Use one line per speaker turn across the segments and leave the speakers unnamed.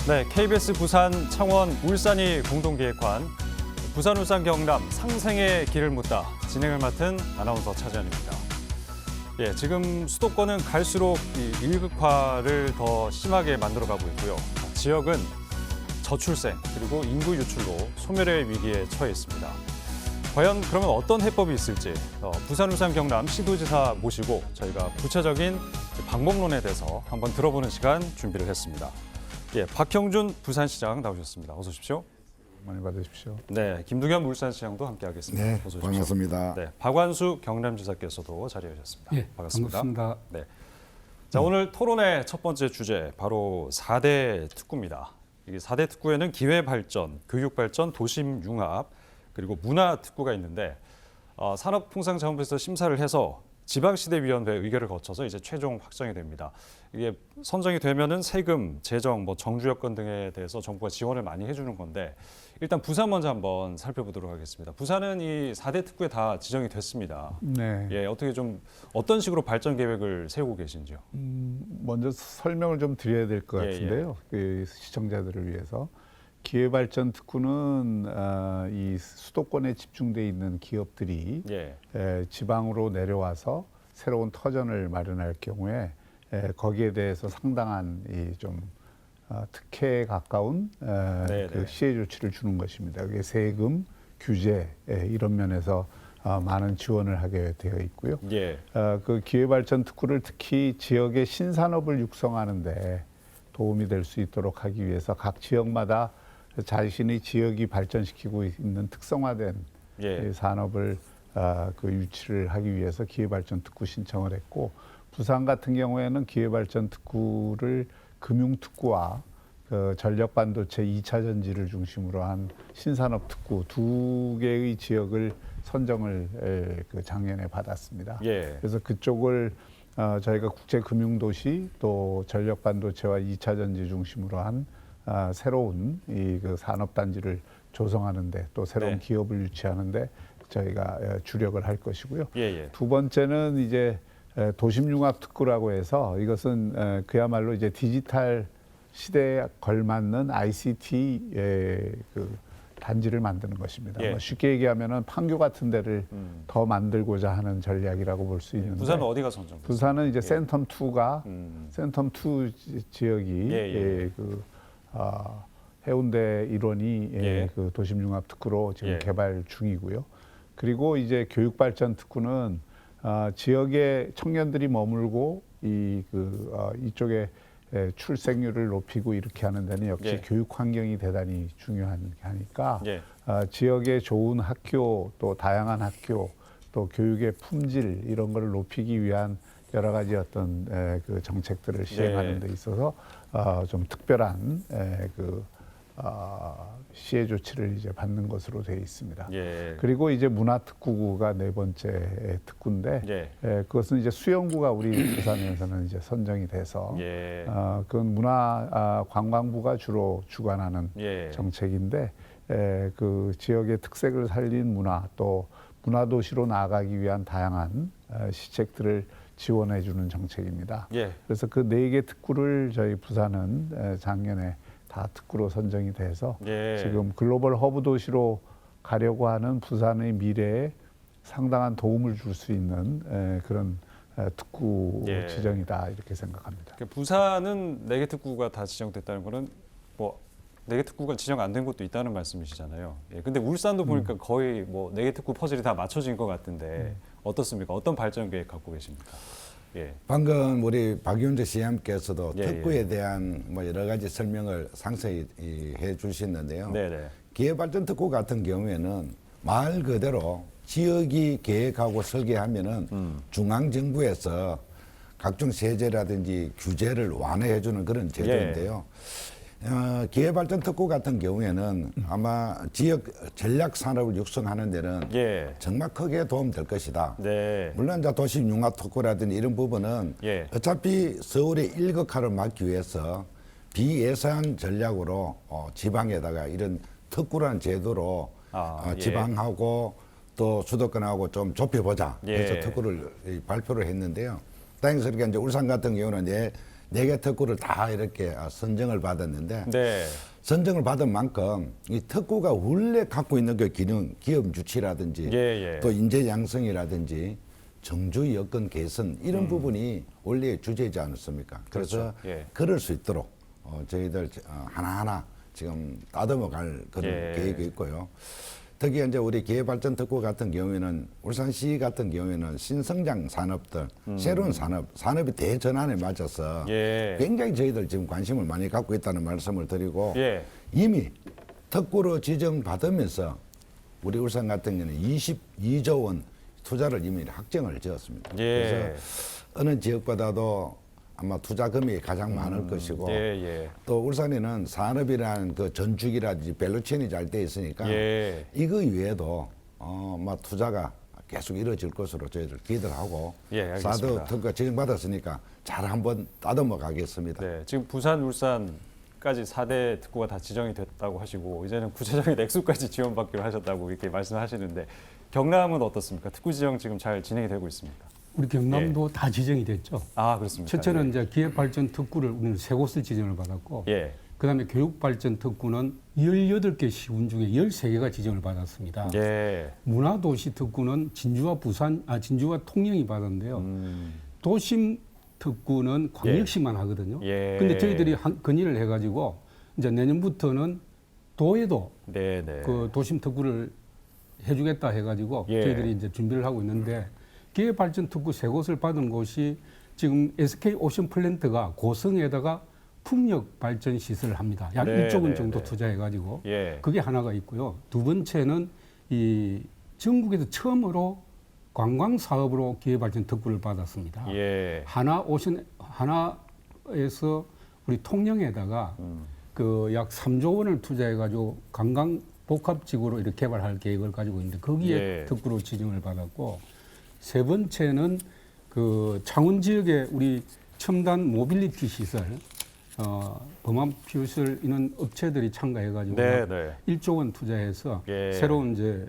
네, KBS 부산, 창원, 울산이 공동 기획한 부산, 울산, 경남 상생의 길을 묻다 진행을 맡은 아나운서 차지현입니다. 예, 지금 수도권은 갈수록 일극화를 더 심하게 만들어가고 있고요. 지역은 저출생 그리고 인구 유출로 소멸의 위기에 처해 있습니다. 과연 그러면 어떤 해법이 있을지 부산, 울산, 경남 시도지사 모시고 저희가 구체적인 방법론에 대해서 한번 들어보는 시간 준비를 했습니다. 예, 박형준 부산시장 나오셨습니다. 어서 오십시오.
많이 받으십시오.
네, 김두겸 울산시장도 함께하겠습니다.
네,
어서 오십시오.
반갑습니다.
네, 박완수 경남지사께서도 자리해 주셨습니다.
예,
반갑습니다.
반갑습니다.
네. 자, 오늘 토론의 첫 번째 주제 바로 4대 특구입니다. 이 4대 특구에는 기회발전, 교육발전, 도심융합 그리고 문화특구가 있는데 산업통상자원부에서 심사를 해서 지방시대위원회 의결을 거쳐서 이제 최종 확정이 됩니다. 이게 선정이 되면은 세금, 재정, 정주 여건 등에 대해서 정부가 지원을 많이 해주는 건데 일단 부산 먼저 한번 살펴보도록 하겠습니다. 부산은 이 4대 특구에 다 지정이 됐습니다.
네.
예, 어떻게 좀 어떤 식으로 발전 계획을 세우고 계신지요?
먼저 설명을 좀 드려야 될 것
예,
같은데요. 그 시청자들을 위해서 기회발전 특구는 이 수도권에 집중돼 있는 기업들이
예,
지방으로 내려와서 새로운 터전을 마련할 경우에 거기에 대해서 상당한 이좀 특혜에 가까운 그 시혜 조치를 주는 것입니다. 그게 세금, 규제 이런 면에서 많은 지원을 하게 되어 있고요.
예,
그 기회발전 특구를 특히 지역의 신산업을 육성하는데 도움이 될 수 있도록 하기 위해서 각 지역마다 자신의 지역이 발전시키고 있는 특성화된
예.
산업을 그 유치를 하기 위해서 기회발전 특구 신청을 했고 부산 같은 경우에는 기회발전 특구를 금융특구와 그 전력반도체 2차 전지를 중심으로 한 신산업 특구 두 개의 지역을 선정을 그 작년에 받았습니다.
예.
그래서 그쪽을 저희가 국제금융도시 또 전력반도체와 2차 전지 중심으로 한 새로운 이 그 산업단지를 조성하는데 또 새로운
네.
기업을 유치하는데 저희가 주력을 할 것이고요.
예, 예.
두 번째는 이제 도심융합 특구라고 해서 이것은 그야말로 이제 디지털 시대에 걸맞는 ICT 그 단지를 만드는 것입니다.
예.
쉽게 얘기하면은 판교 같은 데를 더 만들고자 하는 전략이라고 볼 수 있는데
부산은 어디가 선정?
부산은 이제 센텀2가 센텀2 지역이
예.
그 해운대 일원이
예.
그 도심융합 특구로 지금
예.
개발 중이고요. 그리고 이제 교육발전 특구는 지역의 청년들이 머물고 이쪽에 출생률을 높이고 이렇게 하는 데는 역시
예.
교육 환경이 대단히 중요하니까
예.
지역의 좋은 학교 또 다양한 학교 또 교육의 품질 이런 거를 높이기 위한 여러 가지 어떤 그 정책들을 시행하는 데 있어서 좀 특별한 시혜 조치를 이제 받는 것으로 되어 있습니다.
예.
그리고 이제 문화특구가 네 번째 특구인데
예.
그것은 이제 수영구가 우리 부산에서는 이제 선정이 돼서
예.
그건 관광부가 주로 주관하는
예.
정책인데 그 지역의 특색을 살린 문화 또 문화도시로 나아가기 위한 다양한 시책들을 지원해주는 정책입니다.
예.
그래서 그 네 개 특구를 저희 부산은 작년에 다 특구로 선정이 돼서
예.
지금 글로벌 허브 도시로 가려고 하는 부산의 미래에 상당한 도움을 줄 수 있는 그런 특구
예.
지정이다 이렇게 생각합니다.
부산은 4개 특구가 다 지정됐다는 거는 4개 특구가 지정 안 된 곳도 있다는 말씀이시잖아요. 예. 근데 울산도 보니까 거의 4개 특구 퍼즐이 다 맞춰진 것 같은데 어떻습니까? 어떤 발전 계획 갖고 계십니까? 예.
방금 우리 박윤재 시장님께서도
예,
특구에 대한 여러 가지 설명을 상세히 해 주셨는데요.
네네.
기회발전 특구 같은 경우에는 말 그대로 지역이 계획하고 설계하면은 중앙정부에서 각종 세제라든지 규제를 완화해 주는 그런 제도인데요. 기회발전 특구 같은 경우에는 아마 지역 전략 산업을 육성하는 데는
예.
정말 크게 도움될 것이다.
네.
물론 이제 도시융합 특구라든지 이런 부분은
예.
어차피 서울의 일극화를 막기 위해서 비예산 전략으로 지방에다가 이런 특구라는 제도로
예.
지방하고 또 수도권하고 좀 좁혀보자
예.
해서 특구를 발표를 했는데요. 다행스럽게 이제 울산 같은 경우는 이제 4개 특구를 다 이렇게 선정을 받았는데
네.
선정을 받은 만큼 이 특구가 원래 갖고 있는 그 기능, 기업 유치라든지
예.
또 인재 양성이라든지 정주 여건 개선 이런 부분이 원래 주제이지 않았습니까? 그래서
그렇죠. 예.
그럴 수 있도록 저희들 하나하나 지금 따듬어 갈 그런
예.
계획이 있고요. 특히 이제 우리 기회발전 특구 같은 경우에는 울산시 같은 경우에는 신성장 산업들, 새로운 산업이 대전환에 맞아서
예.
굉장히 저희들 지금 관심을 많이 갖고 있다는 말씀을 드리고
예.
이미 특구로 지정받으면서 우리 울산 같은 경우는 22조 원 투자를 이미 확정을 지었습니다.
예.
그래서 어느 지역보다도 아마 투자 금액이 가장 많을 것이고
예.
또 울산에는 산업이라는 그 전축이라든지 밸류체인이 잘 돼 있으니까
예.
이거 외에도 막 투자가 계속 이루어질 것으로 저희들 기대를 하고
예, 알겠습니다.
사드 특구가 지정받았으니까 잘 한번 따듬어 가겠습니다.
네. 지금 부산, 울산까지 4대 특구가 다 지정이 됐다고 하시고 이제는 구체적인 액수까지 지원받기로 하셨다고 이렇게 말씀하시는데 경남은 어떻습니까? 특구 지정 지금 잘 진행이 되고 있습니까?
우리 경남도 다 지정이 됐죠.
아, 그렇습니까?
첫째는 이제 기업발전 특구를 우리는 3곳을 지정을 받았고,
예.
그다음에 교육발전 특구는 18개 시군 중에 13개가 지정을 받았습니다.
예.
문화도시 특구는 진주와 통영이 받았는데요. 도심 특구는 광역시만 하거든요.
예.
근데 저희들이 건의를 해가지고 이제 내년부터는 도에도
네.
그 도심 특구를 해주겠다 해가지고
예.
저희들이 이제 준비를 하고 있는데 기회발전 특구 3곳을 받은 곳이 지금 SK 오션 플랜트가 고성에다가 풍력 발전 시설을 합니다. 약
네,
1조 원
네,
정도
네.
투자해가지고
예.
그게 하나가 있고요. 두 번째는 이 전국에서 처음으로 관광 사업으로 기회발전 특구를 받았습니다.
예.
하나에서 우리 통영에다가 그 약 3조 원을 투자해가지고 관광 복합지구로 이렇게 개발할 계획을 가지고 있는데 거기에
예.
특구로 지정을 받았고 세 번째는 그 창원 지역에 우리 첨단 모빌리티 시설, 범합 퓨슬 이런 업체들이 참가해가지고
네.
1조 원 투자해서
예.
새로운 이제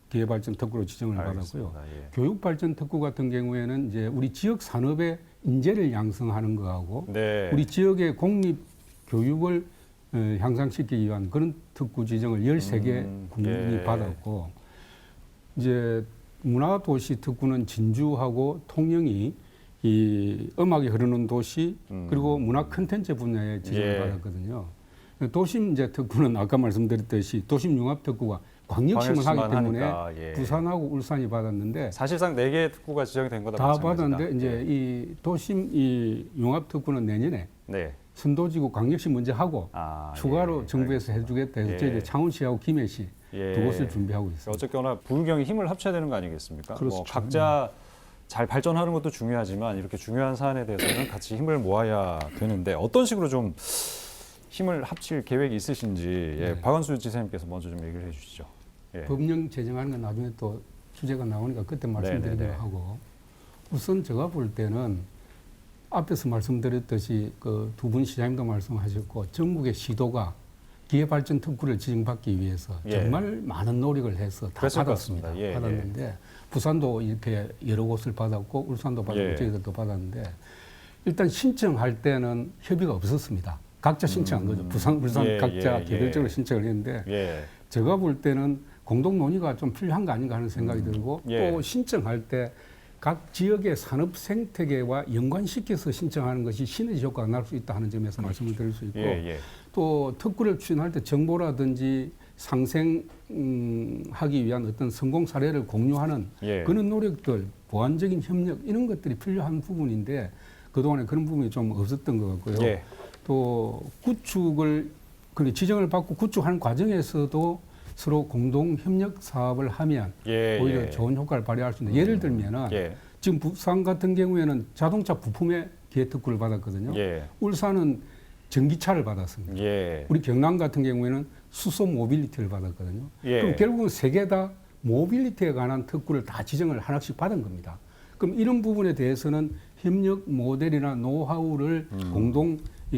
기회발전 특구로 지정을
알겠습니다.
받았고요.
예.
교육발전 특구 같은 경우에는 이제 우리 지역 산업의 인재를 양성하는 거하고
네.
우리 지역의 공립 교육을 향상시키기 위한 그런 특구 지정을 13개 군이
예.
받았고 이제 문화도시 특구는 진주하고 통영이 이 음악이 흐르는 도시 그리고 문화 콘텐츠 분야에 지정을
예.
받았거든요. 도심 이제 특구는 아까 말씀드렸듯이 도심 융합 특구가 광역시만 하기 때문에
하니까, 예.
부산하고 울산이 받았는데
사실상 4개 특구가 지정이 된 거다
다
마찬가지다.
받았는데 이제 이 도심 이 융합 특구는 내년에
네.
선도지구 광역시 먼저 하고
아,
추가로
예.
정부에서
알겠습니다.
해주겠다 해서
예.
저희들 창원시하고 김해시
예.
두 곳을 준비하고 있습니다.
어쨌거나 부경이 힘을 합쳐야 되는 거 아니겠습니까?
그렇죠.
뭐 각자 잘 발전하는 것도 중요하지만 이렇게 중요한 사안에 대해서는 같이 힘을 모아야 되는데 어떤 식으로 좀 힘을 합칠 계획이 있으신지 예, 박원순 지사님께서 먼저 좀 얘기를 해주시죠. 예.
법령 제정하는 건 나중에 또 주제가 나오니까 그때 말씀드리기로
네네네.
하고 우선 제가 볼 때는 앞에서 말씀드렸듯이 그 두 분 시장님도 말씀하셨고 전국의 시도가 기회발전 특구를 지정받기 위해서
예.
정말 많은 노력을 해서 다
그랬을 것
받았습니다.
같습니다. 예,
받았는데 부산도 이렇게 여러 곳을 받았고 울산도 받았고
예.
저희들도 받았는데 일단 신청할 때는 협의가 없었습니다. 각자 신청한 거죠. 부산, 울산
예,
각자
예,
개별적으로
예.
신청을 했는데
예.
제가 볼 때는 공동 논의가 좀 필요한 거 아닌가 하는 생각이 들고
예.
또 신청할 때 각 지역의 산업 생태계와 연관시켜서 신청하는 것이 시너지 효과가 날 수 있다 하는 점에서 말씀을 드릴 수 있고
예.
또 특구를 추진할 때 정보라든지 상생하기 위한 어떤 성공 사례를 공유하는
예.
그런 노력들, 보완적인 협력 이런 것들이 필요한 부분인데 그동안에 그런 부분이 좀 없었던 것 같고요.
예.
또 구축을 지정을 받고 구축하는 과정에서도 서로 공동 협력 사업을 하면
예,
오히려
예.
좋은 효과를 발휘할 수 있는 예를 들면은
예.
지금 부산 같은 경우에는 자동차 부품의 기획특구를 받았거든요.
예.
울산은 전기차를 받았습니다.
예.
우리 경남 같은 경우에는 수소 모빌리티를 받았거든요.
예.
그럼 결국은 세 개 다 모빌리티에 관한 특구를 다 지정을 하나씩 받은 겁니다. 그럼 이런 부분에 대해서는 협력 모델이나 노하우를 공동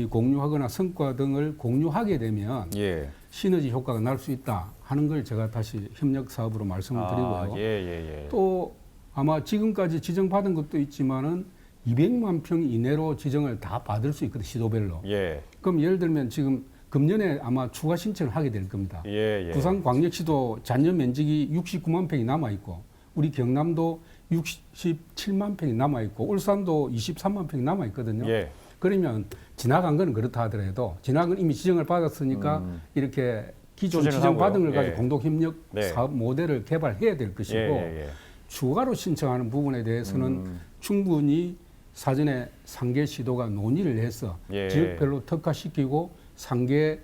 공유하거나 성과 등을 공유하게 되면
예.
시너지 효과가 날 수 있다 하는 걸 제가 다시 협력 사업으로 말씀을 드리고요.
예.
또 아마 지금까지 지정받은 것도 있지만은 200만 평 이내로 지정을 다 받을 수 있거든요. 시도별로.
예.
그럼 예를 들면 지금 금년에 아마 추가 신청을 하게 될 겁니다.
예. 예.
부산광역시도 잔여 면적이 69만 평이 남아 있고 우리 경남도 67만 평이 남아 있고 울산도 23만 평이 남아 있거든요.
예.
그러면 지나간 거는 그렇다 하더라도 지나간 건 이미 지정을 받았으니까 이렇게 기존
추진을
지정받은
하고요.
걸 가지고
예.
공동협력
네.
사업 모델을 개발해야 될 것이고
예.
추가로 신청하는 부분에 대해서는 충분히 사전에 상계 시도가 논의를 해서
예.
지역별로 특화시키고 상계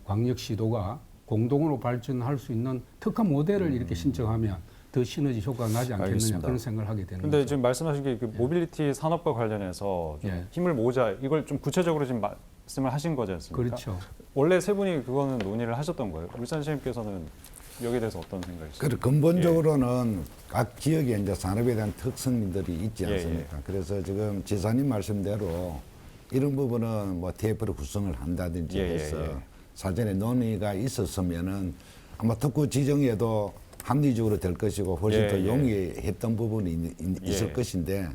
광역시도가 공동으로 발전할 수 있는 특화 모델을 이렇게 신청하면 더 시너지 효과가 나지 않겠느냐
알겠습니다.
그런 생각을 하게 되는
근데
거죠.
지금 말씀하신 게 그 모빌리티 산업과 관련해서 좀
예.
힘을 모으자 이걸 좀 구체적으로 지금 말씀을 하신 거지 않습니까?
그렇죠.
원래 세 분이 그거는 논의를 하셨던 거예요. 울산시장님께서는 여기에 대해서 어떤 생각이세요?
그 근본적으로는 각 지역에 이제 산업에 대한 특성들이 있지
예,
않습니까? 그래서 지금 지사님 말씀대로 이런 부분은 뭐 TF를 구성을 한다든지
예,
해서
예.
사전에 논의가 있었으면은 아마 특구 지정에도 합리적으로 될 것이고 훨씬
예,
더
예.
용이했던 부분이 있을
예.
것인데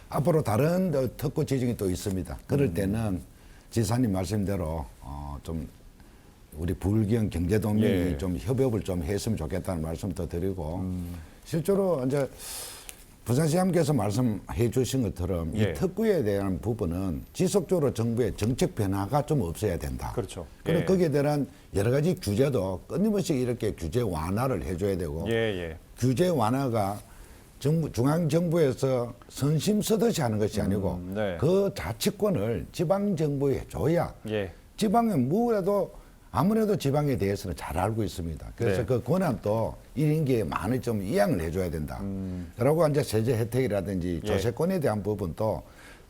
앞으로 다른 특구 지정이 또 있습니다. 그럴 때는 지사님 말씀대로 좀 우리 불경 경제동맹이
예.
좀 협업을 좀 했으면 좋겠다는 말씀도 드리고 실제로 이제 부산시장께서 말씀해 주신 것처럼
예.
이 특구에 대한 부분은 지속적으로 정부의 정책 변화가 좀 없어야 된다.
그렇죠.
그럼
예.
거기에 대한 여러 가지 규제도 끊임없이 이렇게 규제 완화를 해줘야 되고
예.
규제 완화가 중앙 정부에서 선심 쓰듯이 하는 것이 아니고
네.
그 자치권을 지방 정부에 줘야
예.
지방에 아무래도 지방에 대해서는 잘 알고 있습니다. 그래서
네.
그 권한도 일인기에 많이 좀 이양을 해줘야 된다. 그리고 이제 세제 혜택이라든지
예.
조세권에 대한 부분도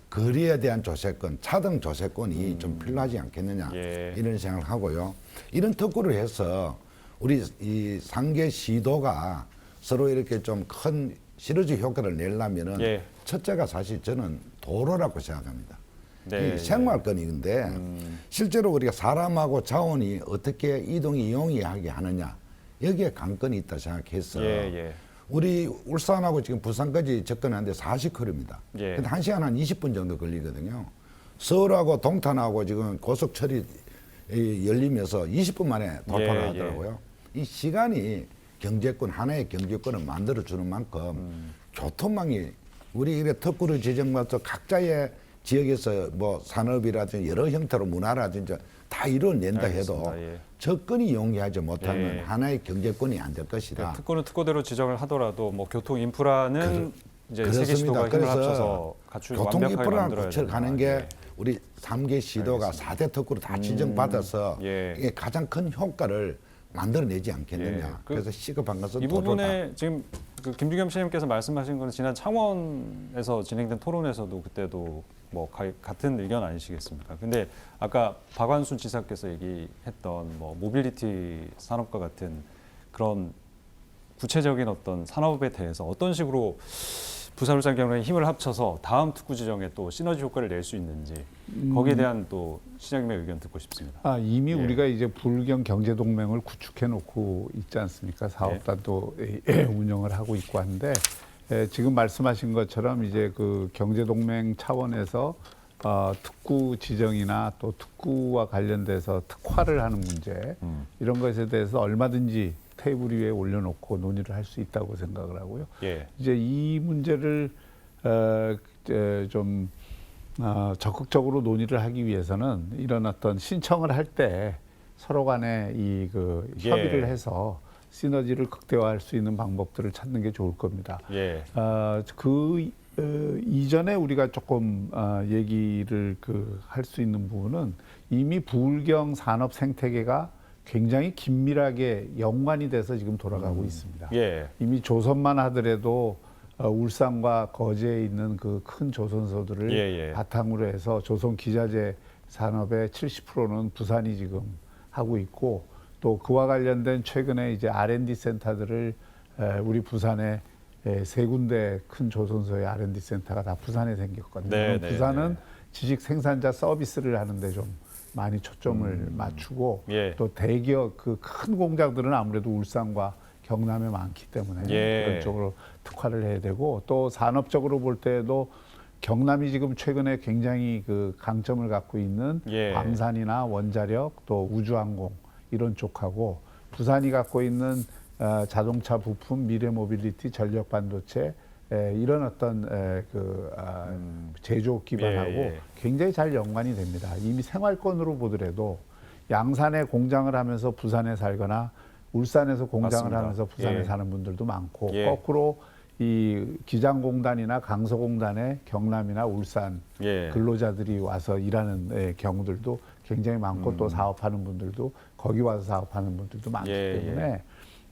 거리에 대한 조세권, 차등 조세권이 좀 필요하지 않겠느냐
예.
이런 생각을 하고요. 이런 특구를 해서 우리 이 상계 시도가 서로 이렇게 좀 큰 시너지 효과를 내려면은
예.
첫째가 사실 저는 도로라고 생각합니다.
네.
이 생활권인데 실제로 우리가 사람하고 자원이 어떻게 이동이용하게 하느냐 여기에 관건이 있다 생각해서
예.
우리 울산하고 지금 부산까지 접근하는데 40km입니다.
예.
근데 1시간 한 20분 정도 걸리거든요. 서울하고 동탄하고 지금 고속철이 열리면서 20분 만에 돌파를
예.
하더라고요. 이 시간이 하나의 경제권을 만들어주는 만큼 교통망이 우리 이래 특구를 지정받아서 각자의 지역에서 뭐 산업이라든지 여러 형태로 문화라든지 다 이뤄낸다 해도
알겠습니다. 예.
접근이 용이하지 못하면
예.
하나의 경제권이 안 될 것이다.
특구는 특구대로 지정을 하더라도 뭐 교통 인프라는 이제
그렇습니다.
세계 시도가 힘을
그래서
합쳐서 갖추고
교통
완벽하게
인프라를
만들어야
고쳐
된다.
가는 게
예.
우리 3개 시도가 4대 특구로 다 지정받아서
예.
이게 가장 큰 효과를 만들어내지 않겠느냐.
예.
그래서 시급한 것은
이
도로다.
부분에 지금 그 김주겸 시장님께서 말씀하신 거는 지난 창원에서 진행된 토론에서도 그때도 뭐 같은 의견 아니시겠습니까? 근데 아까 박완순 지사께서 얘기했던 뭐 모빌리티 산업과 같은 그런 구체적인 어떤 산업에 대해서 어떤 식으로 부산 울산 경남에 힘을 합쳐서 다음 특구 지정에 또 시너지 효과를 낼 수 있는지 거기에 대한 또 시장님의 의견 듣고 싶습니다.
이미
예.
우리가 이제 불경 경제동맹을 구축해 놓고 있지 않습니까? 사업단도 운영을 하고 있고 한데 지금 말씀하신 것처럼 이제 그 경제동맹 차원에서 특구 지정이나 또 특구와 관련돼서 특화를 하는 문제 이런 것에 대해서 얼마든지 테이블 위에 올려놓고 논의를 할 수 있다고 생각을 하고요.
예.
이제 이 문제를 좀 적극적으로 논의를 하기 위해서는 이런 어떤 신청을 할 때 서로 간에
예.
협의를 해서 시너지를 극대화할 수 있는 방법들을 찾는 게 좋을 겁니다.
예.
이전에 우리가 조금 얘기를 할 수 있는 부분은 이미 불경 산업 생태계가 굉장히 긴밀하게 연관이 돼서 지금 돌아가고 있습니다.
예.
이미 조선만 하더라도 울산과 거제에 있는 그 큰 조선소들을
예.
바탕으로 해서 조선 기자재 산업의 70%는 부산이 지금 하고 있고 또 그와 관련된 최근에 이제 R&D 센터들을 우리 부산에 세 군데 큰 조선소의 R&D 센터가 다 부산에 생겼거든요.
네,
부산은 지식 생산자 서비스를 하는데 좀 많이 초점을 맞추고
예.
또 대기업 그 큰 공장들은 아무래도 울산과 경남에 많기 때문에
예.
그런 쪽으로 특화를 해야 되고 또 산업적으로 볼 때도 경남이 지금 최근에 굉장히 그 강점을 갖고 있는
예.
광산이나 원자력 또 우주항공 이런 쪽하고 부산이 갖고 있는 자동차 부품, 미래 모빌리티, 전력 반도체 이런 어떤 제조업 기반하고
예.
굉장히 잘 연관이 됩니다. 이미 생활권으로 보더라도 양산에 공장을 하면서 부산에 살거나 울산에서 공장을
맞습니다.
하면서 부산에
예.
사는 분들도 많고
예.
거꾸로 이 기장공단이나 강서공단에 경남이나 울산
예.
근로자들이 와서 일하는 경우들도 굉장히 많고 또 사업하는 분들도 거기 와서 사업하는 분들도 많기
예,
때문에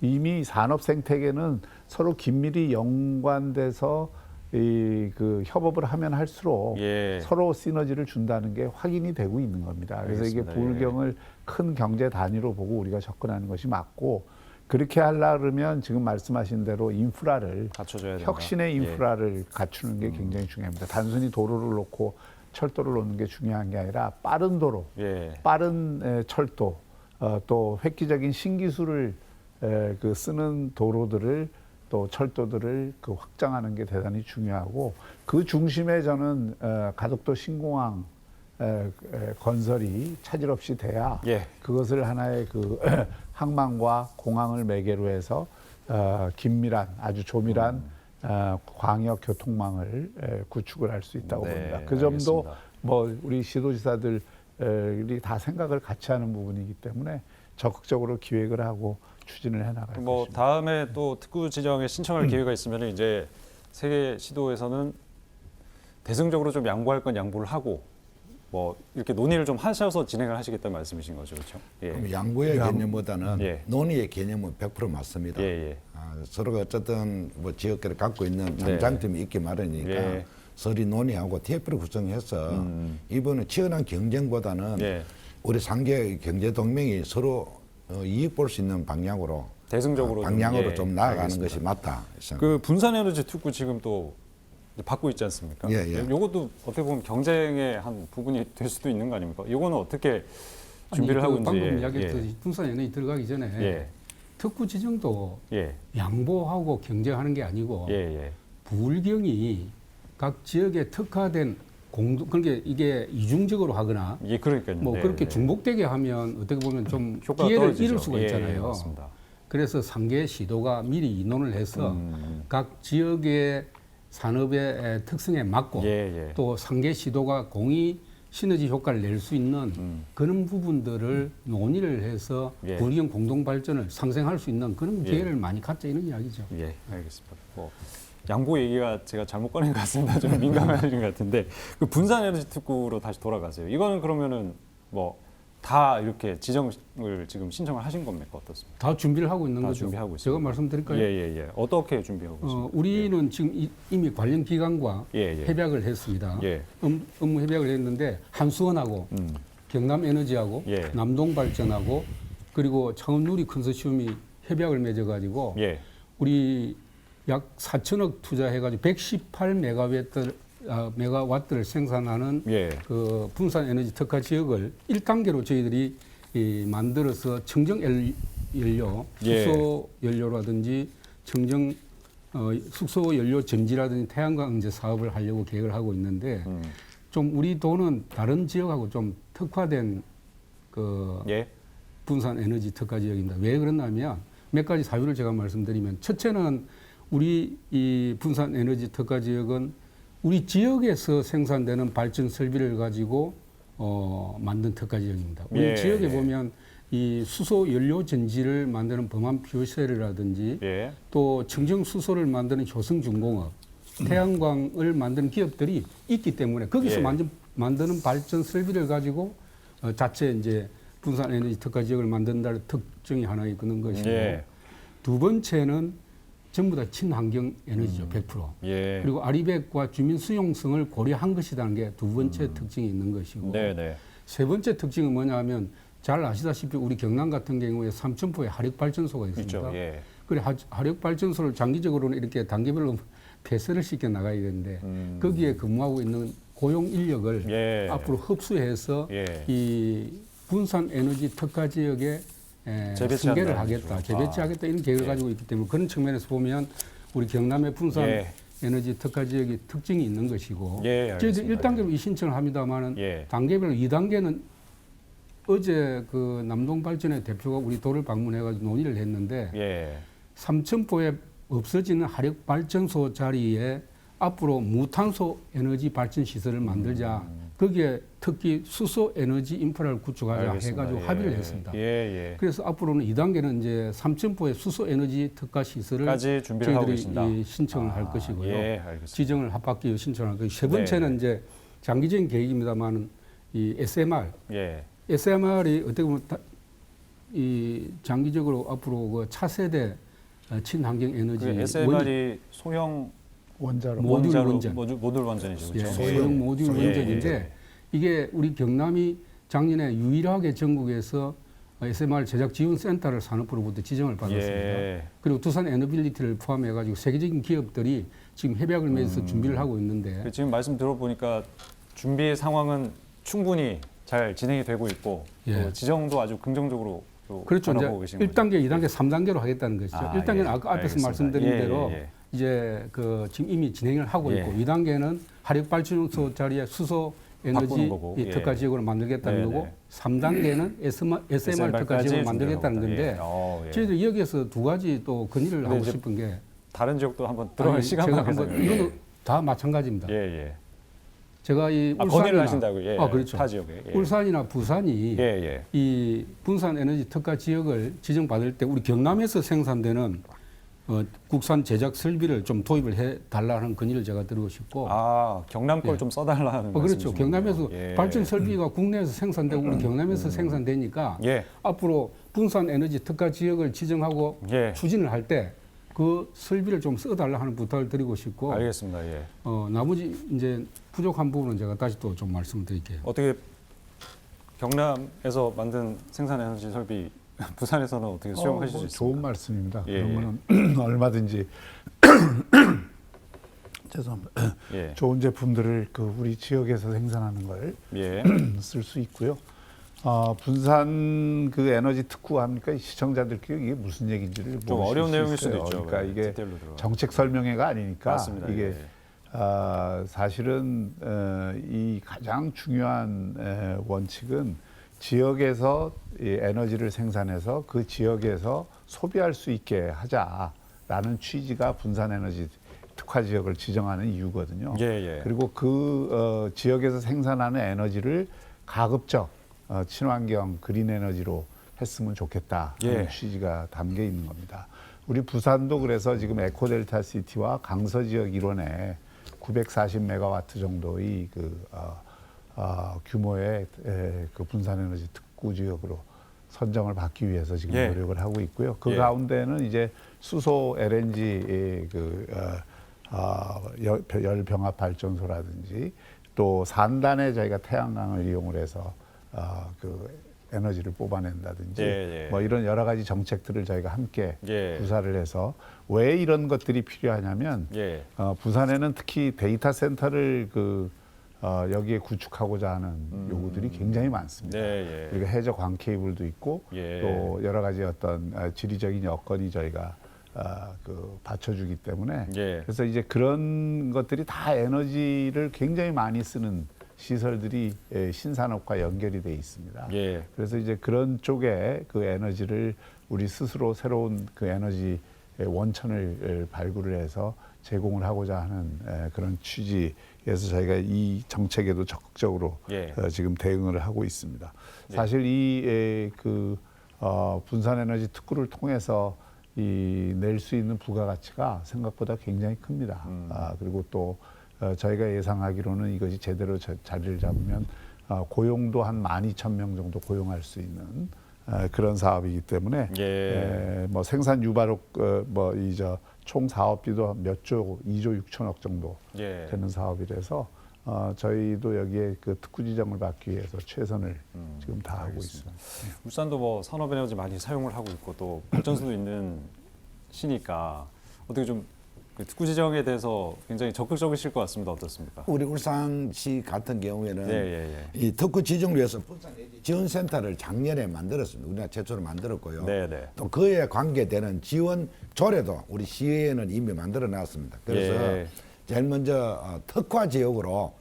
이미 산업 생태계는 서로 긴밀히 연관돼서 그 협업을 하면 할수록
예.
서로 시너지를 준다는 게 확인이 되고 있는 겁니다. 그래서
알겠습니다.
이게 불경을 큰 경제 단위로 보고 우리가 접근하는 것이 맞고 그렇게 하려면 지금 말씀하신 대로 인프라를
갖춰줘야 된다.
혁신의 인프라를 갖추는 게 굉장히 중요합니다. 단순히 도로를 놓고 철도를 놓는 게 중요한 게 아니라 빠른 도로,
예.
빠른 철도, 또 획기적인 신기술을 쓰는 도로들을 또 철도들을 확장하는 게 대단히 중요하고 그 중심에 저는 가덕도 신공항 건설이 차질 없이 돼야
예.
그것을 하나의 그 항만과 공항을 매개로 해서 긴밀한 아주 조밀한 광역 교통망을 구축을 할 수 있다고
네,
봅니다. 그 점도
알겠습니다.
뭐 우리 시도지사들이 다 생각을 같이 하는 부분이기 때문에 적극적으로 기획을 하고 추진을 해나갈
뭐
것입니다.
다음에 또 특구 지정에 신청할 기회가 있으면 이제 세계 시도에서는 대승적으로 좀 양보할 건 양보를 하고 뭐 이렇게 논의를 좀 하셔서 진행을 하시겠다는 말씀이신 거죠, 그렇죠?
그럼 양보의 개념보다는
예.
논의의 개념은 100% 맞습니다.
예.
서로가 어쨌든 뭐 지역계를 갖고 있는
네.
장점이 있기 마련이니까
예.
서리 논의하고 TF를 구성해서 이번에 치열한 경쟁보다는
예.
우리 상계 경제 동맹이 서로 이익 볼 수 있는 방향으로
대승적으로
방향으로
예,
좀 나아가는
알겠습니다.
것이 맞다.
그 분산에너지 특구 지금 또 받고 있지 않습니까?
예.
요것도 어떻게 보면 경쟁의 한 부분이 될 수도 있는 거 아닙니까? 요거는 어떻게 준비를 하고 있는지.
방금 이야기했듯이 분산 에너지 들어가기 전에
예.
특구 지정도
예.
양보하고 경쟁하는 게 아니고
예.
부울경이 각 지역에 특화된 공동 그러니까 이게 이중적으로 하거나
예, 그러니까요.
뭐
네,
그렇게
네.
중복되게 하면 어떻게 보면 좀
효과가
기회를
떨어지죠.
잃을 수가
예,
있잖아요.
맞습니다.
그래서 상계 시도가 미리 의논을 해서 각 지역의 산업의 특성에 맞고
예.
또 상계 시도가 공이 시너지 효과를 낼 수 있는 그런 부분들을 논의를 해서
예.
불경 공동 발전을 상생할 수 있는 그런
예.
기회를 많이 갖자 이런 이야기죠.
예, 알겠습니다. 뭐 양보 얘기가 제가 잘못 꺼낸 것 같습니다. 좀 민감하신 것 같은데 그 분산 에너지 특구로 다시 돌아가세요. 이거는 그러면은 뭐 다 이렇게 지정을 지금 신청을 하신 겁니까? 어떻습니까?
다 준비를 하고 있는
다
거죠.
준비하고
제가
있습니다.
말씀드릴까요?
예. 어떻게 준비하고 있습니까?
우리는 지금 이미 관련 기관과
예.
협약을 했습니다.
예.
업무 협약을 했는데 한수원하고 경남에너지하고
예.
남동발전하고 그리고 창원누리 컨소시엄이 협약을 맺어가지고
예.
우리 약 4천억 투자해가지고 118메가와트를 생산하는
예.
그 분산 에너지 특화 지역을 1단계로 저희들이 만들어서 청정 연료,
예.
수소 연료라든지 청정 숙소 연료 전지라든지 태양광 이제 사업을 하려고 계획을 하고 있는데 좀 우리 도는 다른 지역하고 좀 특화된 그
예.
분산 에너지 특화 지역입니다. 왜 그러냐면 몇 가지 사유를 제가 말씀드리면 첫째는 우리 이 분산 에너지 특화 지역은 우리 지역에서 생산되는 발전 설비를 가지고 만든 특화 지역입니다. 우리
예,
지역에
예.
보면 이 수소 연료 전지를 만드는 범한 퓨셀이라든지
예.
또 청정 수소를 만드는 효성중공업, 태양광을 만드는 기업들이 있기 때문에 거기서
예.
만드는 발전 설비를 가지고 자체 이제 분산 에너지 특화 지역을 만든다는 특징이 하나 있는 것이고
예.
두 번째는 전부 다 친환경 에너지죠, 100%.
예.
그리고 아리백과 주민 수용성을 고려한 것이라는 게 두 번째 특징이 있는 것이고
네.
세 번째 특징은 뭐냐면 잘 아시다시피 우리 경남 같은 경우에 삼천포에 하력발전소가 있습니다.
있죠. 예.
그래 하력발전소를 장기적으로는 이렇게 단계별로 폐쇄를 시켜 나가야 되는데 거기에 근무하고 있는 고용 인력을
예.
앞으로 흡수해서
예.
이 분산 에너지 특화 지역에
재배치한다는
승계를 하겠다,
거죠.
재배치하겠다 이런 계획을
예.
가지고 있기 때문에 그런 측면에서 보면 우리 경남의 분산
예.
에너지 특화 지역이 특징이 있는 것이고
예,
저희들
알겠습니다.
1단계로 이 신청을 합니다만은
예.
단계별로 2단계는 어제 그 남동발전의 대표가 우리 도를 방문해가지고 논의를 했는데
예.
삼천포에 없어지는 화력 발전소 자리에 앞으로 무탄소 에너지 발전 시설을 만들자. 거기에 특히 수소 에너지 인프라를 구축하자
알겠습니다.
해가지고
예.
합의를 했습니다.
예, 예.
그래서 앞으로는 2단계는 이제 삼천포의 수소 에너지 특화 시설을
까지 준비를 하고
저희들이
계신다.
이 신청을 할 것이고요.
예, 알겠습니다.
지정을 합법기에 신청할 것이고 세 번째는
네.
이제 장기적인 계획입니다만 이 SMR,
예.
SMR이 어떻게 보면 이 장기적으로 앞으로 그 차세대 친환경 에너지
그 SMR이 소형
원자로
모듈
원자로
원전.
모듈 원전이죠.
예,
그렇죠?
소형 모듈
예,
원전인데
예.
이게 우리 경남이 작년에 유일하게 전국에서 SMR 제작 지원 센터를 산업부로부터 지정을 받았습니다.
예.
그리고 두산 에너빌리티를 포함해가지고 세계적인 기업들이 지금 협약을 맺어서 준비를 하고 있는데
지금 말씀 들어보니까 준비 상황은 충분히 잘 진행이 되고 있고
예.
또 지정도 아주 긍정적으로 또
그렇죠. 이제
바라보고 계신 거죠.
1단계, 2단계, 3단계로 하겠다는 것이죠.
아,
1단계는
예.
아까 앞에서
알겠습니다.
말씀드린
예,
대로
예, 예.
이제 그 지금 이미 진행을 하고
예.
있고 2단계는 화력 발전소 자리에 수소 에너지
바꾸는 거고.
이
예.
특화 지역으로 만들겠다는
네,
거고
네.
3단계는 SMR 특화
SMR까지
지역으로 만들겠다는
준비하고
건데
있다. 예.
저희들 여기에서 두 가지 또 건의를 하고
이제
싶은 게
다른 지역도 한번 들어갈
아니,
시간만
제가 한번
계산해요.
이거는 다 마찬가지입니다.
예, 예.
제가 이
아, 건의를
울산이나
하신다고요? 예.
그렇죠.
타 지역에. 예.
울산이나 부산이
예, 예.
이 분산 에너지 특화 지역을 지정받을 때 우리 경남에서 생산되는 국산 제작 설비를 좀 도입을 해 달라는 건의를 제가 드리고 싶고
아, 경남 걸
예.
좀 써달라는
그렇죠.
말씀이시군요.
경남에서
예.
발전 설비가 국내에서 생산되고 우리 경남에서 생산되니까
예.
앞으로 분산 에너지 특화 지역을 지정하고
예.
추진을 할 때 그 설비를 좀 써달라 하는 부탁을 드리고 싶고
알겠습니다. 예.
나머지 이제 부족한 부분은 제가 다시 또 좀 말씀드릴게요.
어떻게 경남에서 만든 생산 에너지 설비 부산에서는 어떻게 수용하실 수 있습니까?
좋은 말씀입니다.
예,
그러면은 얼마든지 죄송합니다.
예.
좋은 제품들을 그 우리 지역에서 생산하는 걸
예.
쓸 수 있고요. 분산 그 에너지 특구하니까 시청자들끼리 이게 무슨 얘기인지를
좀
모르실
어려운
수
내용일
있어요.
수도 있죠.
그러니까
예,
이게
디테일로 들어가.
정책 설명회가 아니니까
맞습니다.
이게
예.
사실은 이 가장 중요한 원칙은 지역에서 이 에너지를 생산해서 그 지역에서 소비할 수 있게 하자라는 취지가 분산 에너지 특화 지역을 지정하는 이유거든요.
예, 예.
그리고 그 지역에서 생산하는 에너지를 가급적 친환경 그린 에너지로 했으면 좋겠다는
예.
취지가 담겨 있는 겁니다. 우리 부산도 그래서 지금 에코델타 시티와 강서 지역 일원에 940메가와트 정도의 규모의 그 분산 에너지 특구 지역으로 선정을 받기 위해서 지금
예.
노력을 하고 있고요. 그
예.
가운데는 이제 수소 LNG 열 병합 발전소라든지 또 산단에 저희가 태양광을 이용을 해서 그 에너지를 뽑아낸다든지
예, 예.
뭐 이런 여러 가지 정책들을 저희가 함께
예.
구사를 해서 왜 이런 것들이 필요하냐면
예.
부산에는 특히 데이터 센터를 여기에 구축하고자 하는 요구들이 굉장히 많습니다.
네, 예.
그리고 해저 광 케이블도 있고
예.
또 여러 가지 어떤 지리적인 여건이 저희가 받쳐주기 때문에
예.
그래서 이제 그런 것들이 다 에너지를 굉장히 많이 쓰는 시설들이 신산업과 연결이 돼 있습니다.
예.
그래서 이제 그런 쪽에 그 에너지를 우리 스스로 새로운 그 에너지 원천을 발굴을 해서 제공을 하고자 하는 그런 취지에서 저희가 이 정책에도 적극적으로
예.
지금 대응을 하고 있습니다.
예.
사실 이 분산 에너지 특구를 통해서 낼 수 있는 부가가치가 생각보다 굉장히 큽니다. 그리고 또 저희가 예상하기로는 이것이 제대로 자리를 잡으면 고용도 한 12,000명 정도 고용할 수 있는 그런 사업이기 때문에
예.
뭐 생산 유발업 총 사업비도 몇 조, 2조 6천억 정도
예.
되는 사업이라서 저희도 여기에 그 특구 지정을 받기 위해서 최선을 지금 다하고 있습니다.
울산도 뭐 산업 에너지 많이 사용을 하고 있고 또 발전소도 있는 시니까 어떻게 좀 그 특구 지정에 대해서 굉장히 적극적이실 것 같습니다. 어떻습니까?
우리 울산시 같은 경우에는
예, 예, 예.
이 특구 지정을 위해서 분산 지원센터를 작년에 만들었습니다. 우리가 최초로 만들었고요.
네, 네.
또 그에 관계되는 지원 조례도 우리 시에는 이미 만들어 놨습니다. 그래서
예.
제일 먼저 특화 지역으로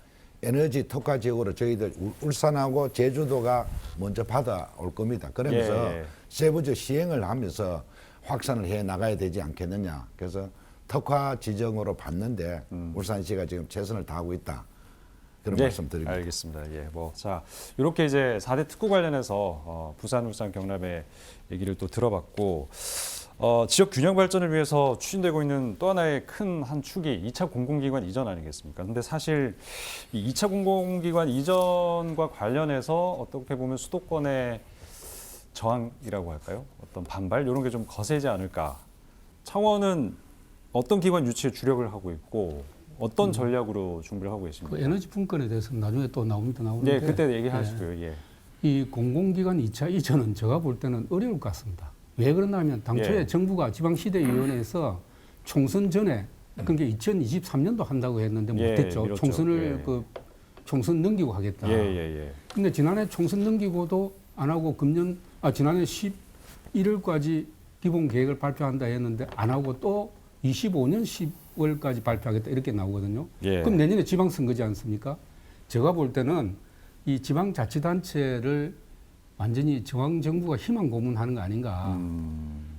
에너지 특화 지역으로 저희들 울산하고 제주도가 먼저 받아올 겁니다. 그러면서
예.
세부적 시행을 하면서 확산을 해 나가야 되지 않겠느냐. 그래서 특화 지정으로 받는데 울산시가 지금 최선을 다하고 있다. 그런
예,
말씀드립니다.
알겠습니다. 예, 뭐, 자, 이렇게 이제 4대 특구 관련해서 부산, 울산, 경남의 얘기를 또 들어봤고, 지역 균형 발전을 위해서 추진되고 있는 또 하나의 큰 한 축이 2차 공공기관 이전 아니겠습니까? 근데 사실 이 2차 공공기관 이전과 관련해서 어떻게 보면 수도권의 저항이라고 할까요? 어떤 반발 이런 게 좀 거세지 않을까? 창원은 어떤 기관 유치에 주력을 하고 있고 어떤 전략으로 준비를 하고 계십니까?
그 에너지 분권에 대해서는 나중에 또 나오는데
예, 그때 얘기하시고요. 예.
이 공공기관 2차 이전은 제가 볼 때는 어려울 것 같습니다. 왜 그러냐면 당초에
예.
정부가 지방시대위원회에서 총선 전에 그게 2023년도 한다고 했는데
예,
못했죠.
미뤘죠.
총선을
예.
그 총선 넘기고 하겠다.
예, 예, 예.
근데 지난해 총선 넘기고도 안 하고 지난해 11월까지 기본 계획을 발표한다 했는데 안 하고 또 25년 10월까지 발표하겠다 이렇게 나오거든요.
예.
그럼 내년에 지방선거지 않습니까? 제가 볼 때는 이 지방자치단체를 완전히 중앙정부가 희망 고문하는 거 아닌가.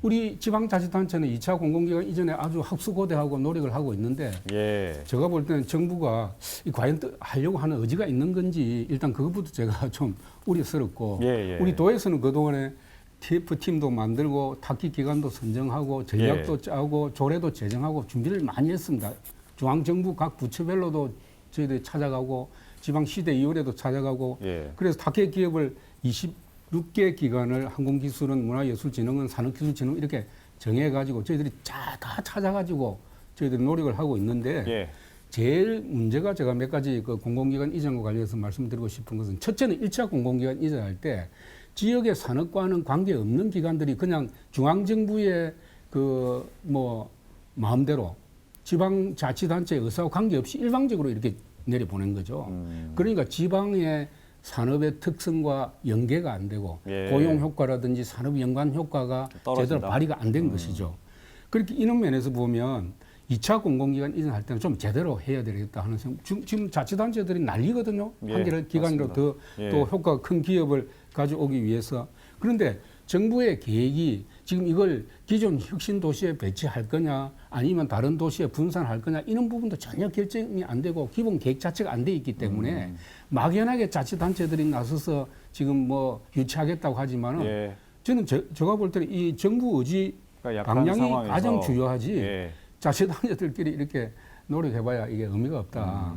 우리 지방자치단체는 2차 공공기관 이전에 아주 학수고대하고 노력을 하고 있는데
예.
제가 볼 때는 정부가 과연 하려고 하는 의지가 있는 건지 일단 그것부터 제가 좀 우려스럽고
예, 예.
우리 도에서는 그동안에 TF팀도 만들고 타깃 기관도 선정하고 전략도
예.
짜고 조례도 제정하고 준비를 많이 했습니다. 중앙정부 각 부처별로도 저희들이 찾아가고 지방시대위원회도 찾아가고
예.
그래서 타깃 기업을 26개 기관을 항공기술은 문화예술진흥원 산업기술진흥원 이렇게 정해가지고 저희들이 다 찾아가지고 저희들이 노력을 하고 있는데
예.
제일 문제가 제가 몇 가지 그 공공기관 이전과 관련해서 말씀드리고 싶은 것은 첫째는 1차 공공기관 이전할 때 지역의 산업과는 관계없는 기관들이 그냥 중앙정부의 그 뭐 마음대로 지방자치단체 의사와 관계없이 일방적으로 이렇게 내려보낸 거죠. 그러니까 지방의 산업의 특성과 연계가 안 되고
예.
고용 효과라든지 산업 연관 효과가
떨어진다.
제대로 발휘가 안 된 것이죠. 그렇게 이런 면에서 보면 2차 공공기관 이전할 때는 좀 제대로 해야 되겠다 하는 생각. 지금 자치단체들이 난리거든요.
예,
한 기관으로
맞습니다.
더
예.
또 효과가 큰 기업을 가져오기 위해서. 그런데 정부의 계획이 지금 이걸 기존 혁신 도시에 배치할 거냐 아니면 다른 도시에 분산할 거냐 이런 부분도 전혀 결정이 안 되고 기본 계획 자체가 안 돼 있기 때문에 막연하게 자치단체들이 나서서 지금 뭐 유치하겠다고 하지만은
예.
저는 제가 볼 때는 이 정부 의지
그러니까 약한
방향이
상황에서
가장 중요하지
예.
자치단체들끼리 이렇게 노력해봐야 이게 의미가 없다.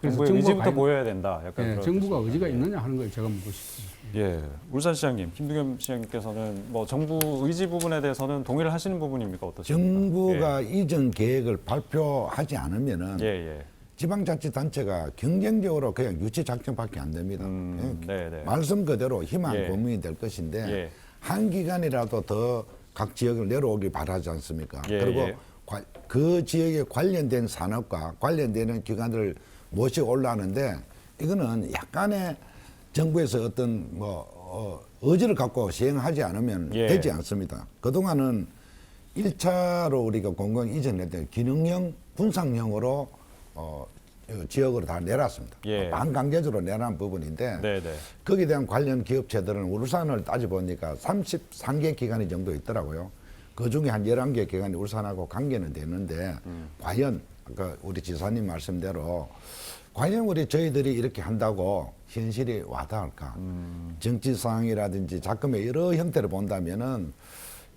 그래서
정부의 의지부터
과연-
보여야 된다. 약간
예,
그런
정부가
뜻입니다.
의지가
예.
있느냐 하는 걸 제가 묻고 싶습니다.
예, 울산시장님, 김두겸 시장님께서는 뭐 정부 의지 부분에 대해서는 동의를 하시는 부분입니까 어떠십니까?
정부가 이전 계획을 발표하지 않으면은
예, 예.
지방자치단체가 경쟁적으로 그냥 유치 작전밖에 안 됩니다. 그냥
네, 네.
말씀 그대로 희망
예.
고문이 될 것인데
예.
한 기관이라도 더 각 지역을 내려오길 바라지 않습니까?
예,
그리고
예.
그 지역에 관련된 산업과 관련되는 기관들을 모시고 올라오는데 이거는 약간의 정부에서 어떤 의지를 갖고 시행하지 않으면
예.
되지 않습니다. 그동안은 1차로 우리가 공공 이전할 때 기능형, 분상형으로 지역으로 다 내놨습니다.
예.
반강제적으로 내놓은 부분인데
네, 네.
거기에 대한 관련 기업체들은 울산을 따져보니까 33개 기관이 정도 있더라고요. 그 중에 한 11개 기관이 울산하고 관계는 되는데 과연 아까 우리 지사님 말씀대로 과연 우리 저희들이 이렇게 한다고 현실이 와닿을까? 정치 상황이라든지 자금의 여러 형태를 본다면은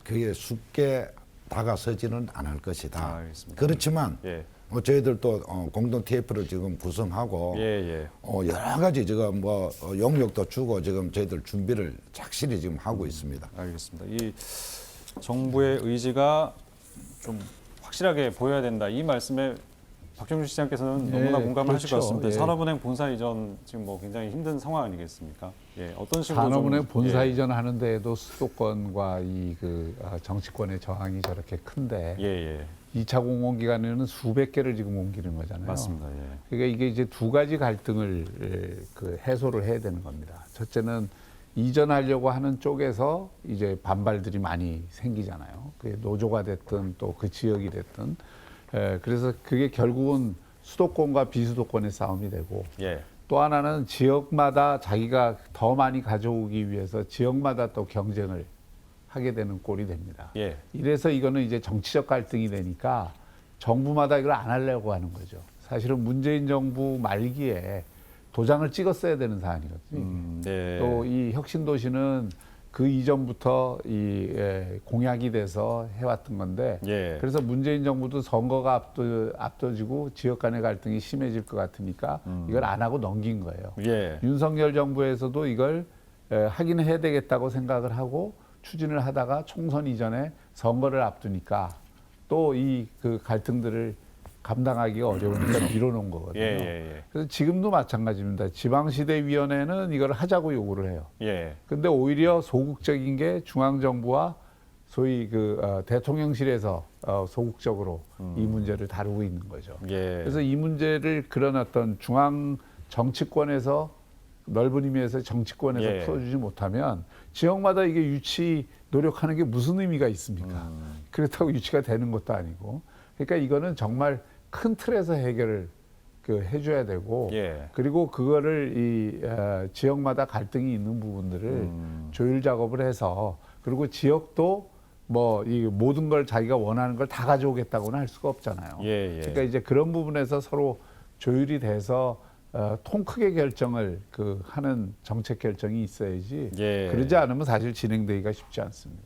그게 쉽게 다가서지는 않을 것이다.
알겠습니다.
그렇지만
예.
저희들도 공동 TF를 지금 구성하고
예, 예.
여러 가지 지금 용역도 주고 지금 저희들 준비를 착실히 지금 하고 있습니다.
알겠습니다. 이 정부의 의지가 좀 확실하게 보여야 된다. 이 말씀에 박정준 시장께서는
예,
너무나 공감을 하실 것
그렇죠.
같습니다.
예.
산업은행 본사 이전 지금 뭐 굉장히 힘든 상황 아니겠습니까? 예, 어떤 식으로
산업은행
좀,
본사
예,
이전하는 데에도 수도권과 정치권의 저항이 저렇게 큰데
예, 예.
2차 공공기관에는 수백 개를 지금 옮기는 거잖아요.
맞습니다. 예.
그러니까 이게 이제 두 가지 갈등을 해소를 해야 되는 겁니다. 첫째는 이전하려고 하는 쪽에서 이제 반발들이 많이 생기잖아요. 그게 노조가 됐든 또 그 지역이 됐든 그래서 그게 결국은 수도권과 비수도권의 싸움이 되고
예.
또 하나는 지역마다 자기가 더 많이 가져오기 위해서 지역마다 또 경쟁을 하게 되는 꼴이 됩니다.
예.
이래서 이거는 이제 정치적 갈등이 되니까 정부마다 이걸 안 하려고 하는 거죠. 사실은 문재인 정부 말기에 도장을 찍었어야 되는 사안이거든요.
네.
또 이 혁신도시는 그 이전부터 공약이 돼서 해왔던 건데
예.
그래서 문재인 정부도 선거가 앞둬지고 지역 간의 갈등이 심해질 것 같으니까 이걸 안 하고 넘긴 거예요.
예.
윤석열 정부에서도 이걸 하긴 해야 되겠다고 생각을 하고 추진을 하다가 총선 이전에 선거를 앞두니까 또 이 그 갈등들을 감당하기가 어려우니까 밀어놓은 거거든요.
예.
그래서 지금도 마찬가지입니다. 지방시대위원회는 이걸 하자고 요구를 해요.
예.
근데 오히려 소극적인 게 중앙정부와 소위 대통령실에서 소극적으로 이 문제를 다루고 있는 거죠.
예.
그래서 이 문제를 그런 어떤 중앙 정치권에서 넓은 의미에서 정치권에서
예.
풀어주지 못하면 지역마다 이게 유치 노력하는 게 무슨 의미가 있습니까? 그렇다고 유치가 되는 것도 아니고. 그러니까 이거는 정말 큰 틀에서 해결을 해줘야 되고
예.
그리고 그거를 지역마다 갈등이 있는 부분들을 조율 작업을 해서 그리고 지역도 뭐 이 모든 걸 자기가 원하는 걸 다 가져오겠다고는 할 수가 없잖아요.
예.
그러니까 이제 그런 부분에서 서로 조율이 돼서 통 크게 결정을 하는 정책 결정이 있어야지
예.
그러지 않으면 사실 진행되기가 쉽지 않습니다.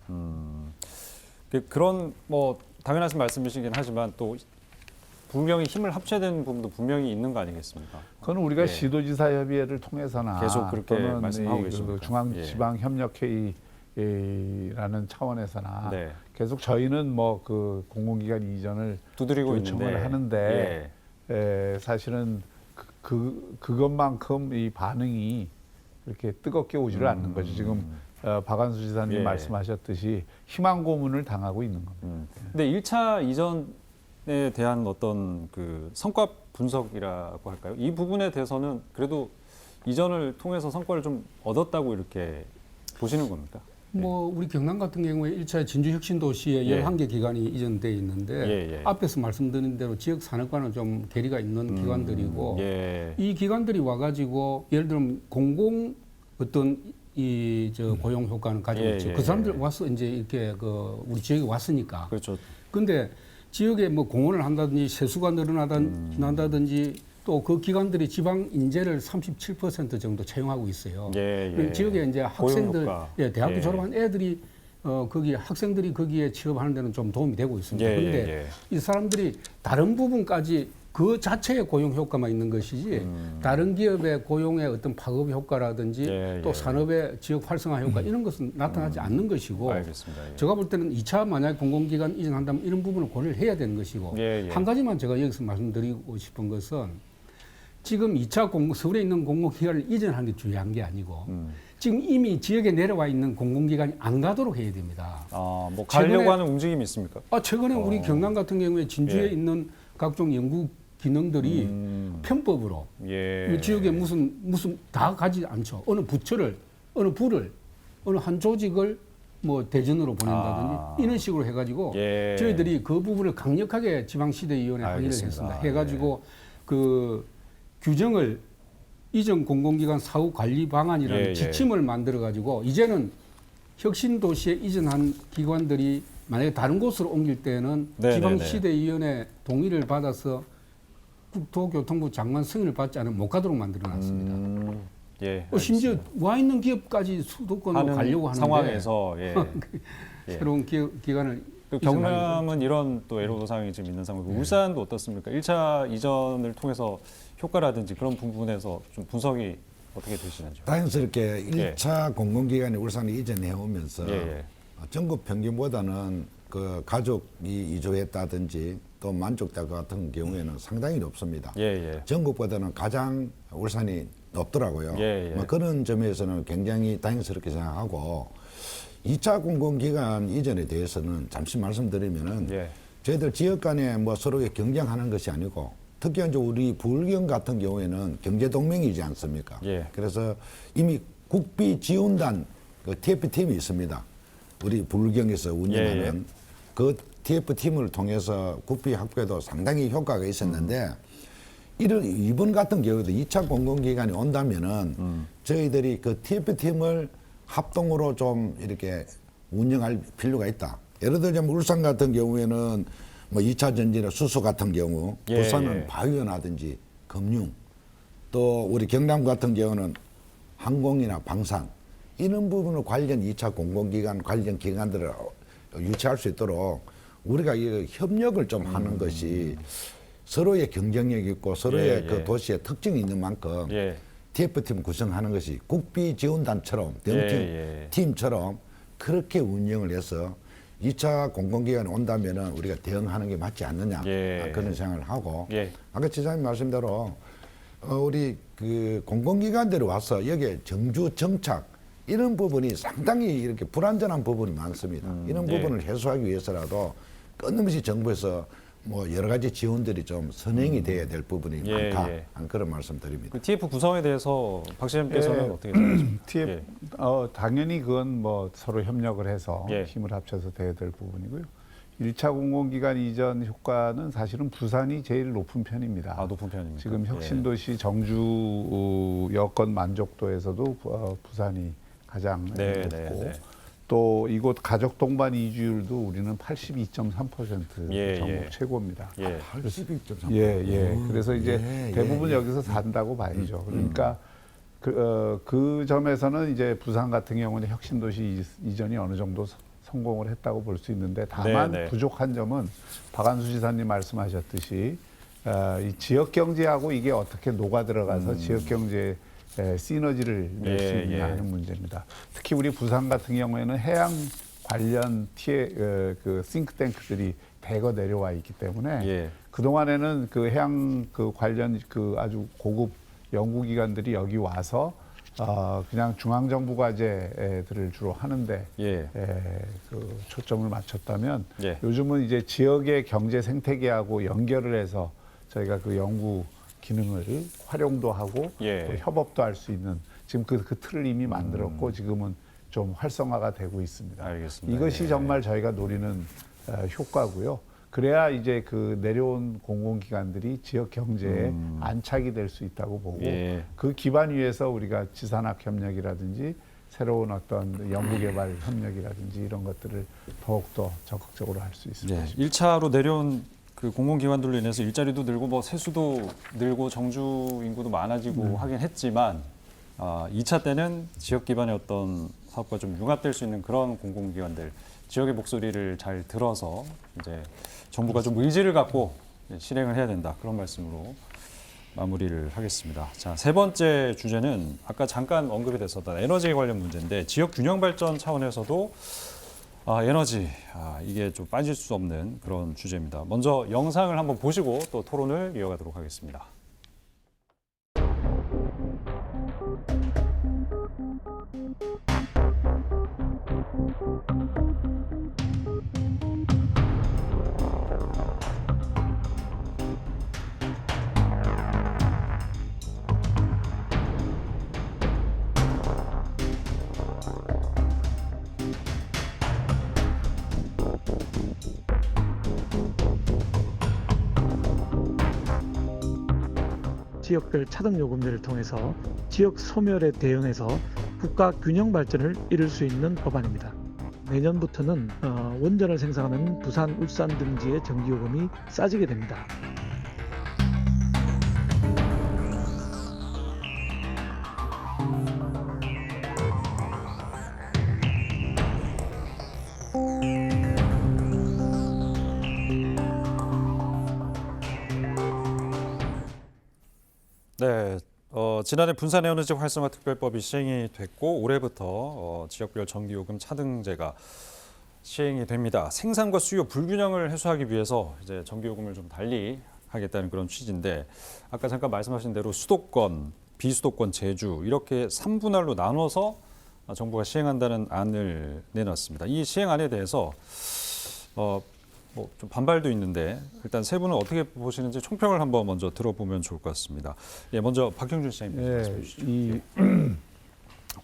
그런 뭐 당연하신 말씀이시긴 하지만 또 분명히 힘을 합쳐야 되는 부분도 분명히 있는 거 아니겠습니까?
그건 우리가
예.
시도지사 협의회를 통해서나
계속 그렇게
또는
말씀하고 계십니까?
중앙지방협력회의라는 차원에서나
네.
계속 저희는 뭐 공공기관 이전을
두드리고
요청을
있는데
하는데
예.
사실은 그것만큼 이 반응이 그렇게 뜨겁게 오지를 않는 거죠. 지금 박한수 지사님
예.
말씀하셨듯이 희망 고문을 당하고 있는 겁니다.
근데 1차 이전에 대한 어떤 그 성과 분석이라고 할까요? 이 부분에 대해서는 그래도 이전을 통해서 성과를 좀 얻었다고 이렇게 보시는 겁니까?
뭐 우리 경남 같은 경우에 1차 진주혁신도시에
예.
11개 기관이 이전돼 있는데
예.
앞에서 말씀드린 대로 지역 산업과는 좀 괴리가 있는 기관들이고
예.
이 기관들이 와가지고 예를 들면 공공 어떤 고용 효과는 가지고 있죠. 그 사람들 와서 이제 이렇게 우리 지역에 왔으니까.
그렇죠.
근데 지역에 뭐 공원을 한다든지 세수가 늘어난다든지 또 그 기관들이 지방 인재를 37% 정도 채용하고 있어요.
예.
지역에 이제 학생들,
고용효과.
대학교
예.
졸업한 애들이 학생들이 거기에 취업하는 데는 좀 도움이 되고 있습니다. 그런데 이 사람들이 다른 부분까지 그 자체의 고용 효과만 있는 것이지 다른 기업의 고용의 어떤 파급 효과라든지 또 산업의 지역 활성화 효과 이런 것은 나타나지 않는 것이고
알겠습니다. 예.
제가 볼 때는 2차 만약 공공기관 이전한다면 이런 부분을 고려를 해야 되는 것이고 한 가지만 제가 여기서 말씀드리고 싶은 것은 지금 2차 서울에 있는 공공기관을 이전하는 게 중요한 게 아니고 지금 이미 지역에 내려와 있는 공공기관이 안 가도록 해야 됩니다.
뭐 가려고 하는 움직임이 있습니까?
최근에 우리 경남 같은 경우에 진주에 있는 각종 연구 기능들이 편법으로 이 지역에 무슨 다 가지 않죠. 어느 부처를, 어느 부를, 어느 한 조직을 뭐 대전으로 보낸다든지 이런 식으로 해가지고 저희들이 그 부분을 강력하게 지방시대위원회 항의를 했습니다. 해가지고 규정을 이전 공공기관 사후 관리 방안이라는 지침을 만들어 가지고 이제는 혁신도시에 이전한 기관들이 만약에 다른 곳으로 옮길 때는 지방시대위원회 동의를 받아서 국토교통부 장관 승인을 받지 않으면 못 가도록 만들어놨습니다. 심지어 와 있는 기업까지 수도권으로 가려고 하는데
상황에서
새로운 기관을
경남은 이런 또 애로사항이 지금 있는 상황이고 울산도 어떻습니까? 1차 이전을 통해서 효과라든지 그런 부분에서 좀 분석이 어떻게 되시는지요?
다행스럽게 1차 공공기관이 울산에 이전해 오면서 전국 평균보다는 가족이 이주했다든지 또 만족도 같은 경우에는 상당히 높습니다. 전국보다는 가장 울산이 높더라고요. 뭐 그런 점에서는 굉장히 다행스럽게 생각하고 2차 공공기관 이전에 대해서는 잠시 말씀드리면은 저희들 지역 간에 뭐 서로 경쟁하는 것이 아니고 특히 이제 우리 부울경 같은 경우에는 경제동맹이지 않습니까? 그래서 이미 국비지원단 TF팀이 있습니다. 우리 부울경에서 운영하는 그 TF팀을 통해서 국비 확보에도 상당히 효과가 있었는데 이번 같은 경우도 2차 공공기관이 온다면은 저희들이 그 TF팀을 합동으로 좀 이렇게 운영할 필요가 있다. 예를 들자면 울산 같은 경우에는 뭐 2차 전지나 수소 같은 경우,
예,
부산은
예.
바이오라든지 금융, 또 우리 경남 같은 경우는 항공이나 방산 이런 부분을 관련 2차 공공기관 관련 기관들을 유치할 수 있도록 우리가 이 협력을 좀 하는 것이 서로의 경쟁력 있고 서로의
예,
그
예.
도시의 특징이 있는 만큼
예.
TF팀 구성하는 것이 국비 지원단처럼
예,
대응팀
예.
팀처럼 그렇게 운영을 해서 2차 공공기관이 온다면은 우리가 대응하는 게 맞지 않느냐
예.
그런 생각을 하고
예.
아까 지사님 말씀대로 우리 그 공공기관들이 와서 여기에 정주 정착 이런 부분이 상당히 이렇게 불안전한 부분이 많습니다. 이런
예.
부분을 해소하기 위해서라도 끊임없이 정부에서 뭐 여러 가지 지원들이 좀 선행이 돼야 될 부분이
예,
많다.
예.
하는 그런 말씀드립니다.
그 TF 구성에 대해서 박 시장님께서는
예.
어떻게 생각하십니까?
TF,
예.
당연히 그건 뭐 서로 협력을 해서
예.
힘을 합쳐서 돼야 될 부분이고요. 1차 공공기관 이전 효과는 사실은 부산이 제일 높은 편입니다.
아, 높은 편입니까?
지금 혁신도시 정주 여건 만족도에서도 부산이 가장
네,
높고
네, 네.
또 이곳 가족 동반 이주율도 우리는 82.3%
예,
전국
예.
최고입니다.
예.
82.3%.
예. 그래서 이제
예,
대부분
예.
여기서 산다고 봐야죠. 그러니까 그 점에서는 이제 부산 같은 경우는 혁신도시 이전이 어느 정도 성공을 했다고 볼 수 있는데 다만
네, 네.
부족한 점은 박한수 지사님 말씀하셨듯이 이 지역 경제하고 이게 어떻게 녹아 들어가서 지역 경제에 시너지를 낼 수
예,
있느냐
예.
하는 문제입니다. 특히 우리 부산 같은 경우에는 해양 관련 그 싱크탱크들이 대거 내려와 있기 때문에
예.
그 동안에는 그 해양 그 관련 그 아주 고급 연구기관들이 여기 와서 그냥 중앙정부 과제들을 주로 하는데
예.
그 초점을 맞췄다면
예.
요즘은 이제 지역의 경제 생태계하고 연결을 해서 저희가 그 연구 기능을 활용도 하고
예.
또 협업도 할 수 있는 지금 그 틀을 이미 만들었고 지금은 좀 활성화가 되고 있습니다.
알겠습니다.
이것이
예.
정말 저희가 노리는 효과고요. 그래야 이제 그 내려온 공공기관들이 지역 경제에 안착이 될 수 있다고 보고
예.
그 기반 위에서 우리가 지산학 협력이라든지 새로운 어떤 연구개발 협력이라든지 이런 것들을 더욱더 적극적으로 할 수 있을
네,
것입니다.
1차로 내려온 그 공공기관들로 인해서 일자리도 늘고 뭐 세수도 늘고 정주 인구도 많아지고 하긴 했지만 2차 때는 지역 기반의 어떤 사업과 좀 융합될 수 있는 그런 공공기관들 지역의 목소리를 잘 들어서 이제 정부가 좀 의지를 갖고 실행을 해야 된다 그런 말씀으로 마무리를 하겠습니다. 자, 세 번째 주제는 아까 잠깐 언급이 됐었던 에너지 관련 문제인데 지역 균형 발전 차원에서도 에너지 이게 좀 빠질 수 없는 그런 주제입니다. 먼저 영상을 한번 보시고 또 토론을 이어가도록 하겠습니다.
지역별 차등 요금제를 통해서 지역 소멸에 대응해서 국가 균형 발전을 이룰 수 있는 법안입니다. 내년부터는 원전을 생산하는 부산, 울산 등지의 전기요금이 싸지게 됩니다.
네, 지난해 분산에너지 활성화 특별법이 시행이 됐고 올해부터 지역별 전기요금 차등제가 시행이 됩니다. 생산과 수요 불균형을 해소하기 위해서 이제 전기요금을 좀 달리 하겠다는 그런 취지인데 아까 잠깐 말씀하신 대로 수도권, 비수도권, 제주 이렇게 3분할로 나눠서 정부가 시행한다는 안을 내놨습니다. 이 시행안에 대해서 뭐 좀 반발도 있는데 일단 세 분은 어떻게 보시는지 총평을 한번 먼저 들어보면 좋을 것 같습니다. 예, 먼저 박형준 시장님 말씀해 주시죠.
이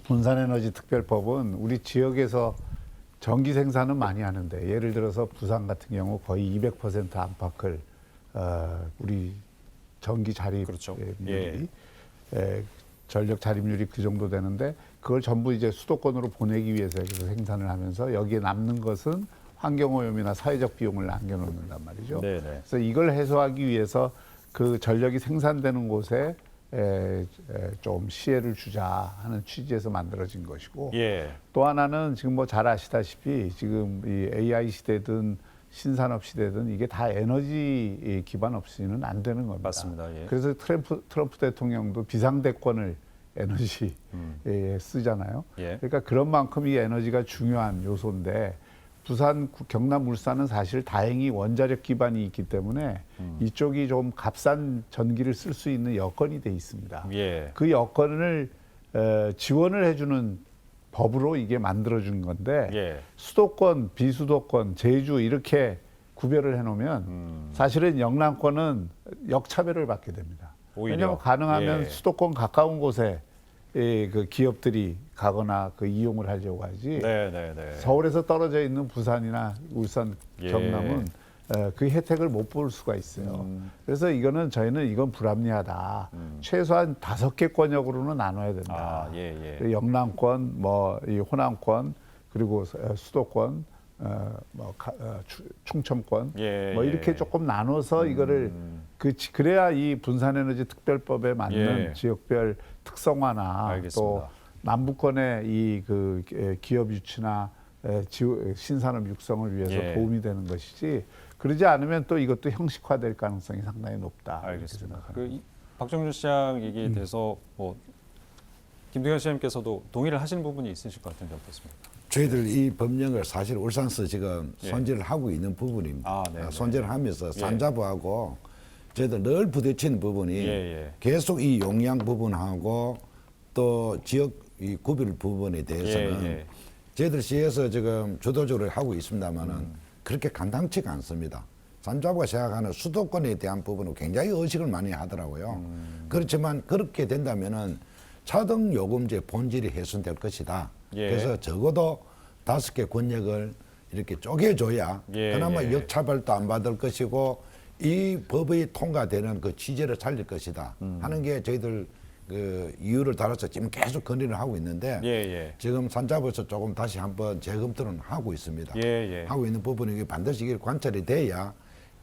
분산에너지 특별법은 우리 지역에서 전기 생산은 많이 하는데 예를 들어서 부산 같은 경우 거의 200% 안팎을 우리 전기 자립
그렇죠.
률이 전력 자립률이 그 정도 되는데 그걸 전부 이제 수도권으로 보내기 위해서 여기서 생산을 하면서 여기에 남는 것은 환경오염이나 사회적 비용을 남겨놓는단 말이죠.
네네.
그래서 이걸 해소하기 위해서 그 전력이 생산되는 곳에 좀 시혜를 주자 하는 취지에서 만들어진 것이고
예.
또 하나는 지금 뭐 잘 아시다시피 지금 이 AI 시대든 신산업 시대든 이게 다 에너지 기반 없이는 안 되는 겁니다.
맞습니다. 예.
그래서 트럼프 대통령도 비상대권을 에너지에 쓰잖아요.
예.
그러니까 그런 만큼 이 에너지가 중요한 요소인데 부산, 경남, 울산은 사실 다행히 원자력 기반이 있기 때문에 이쪽이 좀 값싼 전기를 쓸 수 있는 여건이 돼 있습니다.
예.
그 여건을 지원을 해주는 법으로 이게 만들어준 건데
예.
수도권, 비수도권, 제주 이렇게 구별을 해놓으면 사실은 영남권은 역차별을 받게 됩니다.
오히려.
왜냐하면 가능하면
예.
수도권 가까운 곳에 그 기업들이 가거나 그 이용을 하려고 하지
네네네.
서울에서 떨어져 있는 부산이나 울산,
예.
경남은 그 혜택을 못 볼 수가 있어요. 그래서 저희는 이건 불합리하다. 최소한 5개 권역으로는 나눠야 된다.
아, 예, 예.
영남권, 이 호남권, 그리고 수도권, 충청권,
예,
이렇게
예.
조금 나눠서 이거를 그래야 이 분산에너지 특별법에 맞는
예.
지역별 특성화나
알겠습니다.
또 남부권의 이 그 기업 유치나 신산업 육성을 위해서
예.
도움이 되는 것이지 그러지 않으면 또 이것도 형식화될 가능성이 상당히 높다.
알겠습니다. 박정준 시장 얘기에 대해서 뭐 김동현 시장님께서도 동의를 하시는 부분이 있으실 것 같은데 어떻습니까?
저희들 이 법령을 사실 울산서 지금
예.
손질을 하고 있는 부분입니다.
아, 네.
손질을 하면서
예.
산자부하고 저희들 늘 부딪히는 부분이
예, 예.
계속 이 용량 부분하고 또 지역 이 구별 부분에 대해서는
예, 예.
저희들 시에서 지금 주도적으로 하고 있습니다만은 그렇게 간단치가 않습니다. 산자부가 생각하는 수도권에 대한 부분은 굉장히 의식을 많이 하더라고요. 그렇지만 그렇게 된다면은 차등 요금제 본질이 훼손될 것이다.
예.
그래서 적어도 5개 권역을 이렇게 쪼개줘야
예,
그나마
예.
역차별도 안 받을 것이고 이 법이 통과되는 그 취지를 살릴 것이다 하는 게 저희들 그 이유를 달아서 지금 계속 건의를 하고 있는데
예, 예.
지금 산자부에서 조금 다시 한번 재검토는 하고 있습니다.
예, 예.
하고 있는 부분이 반드시 이게 관찰이 돼야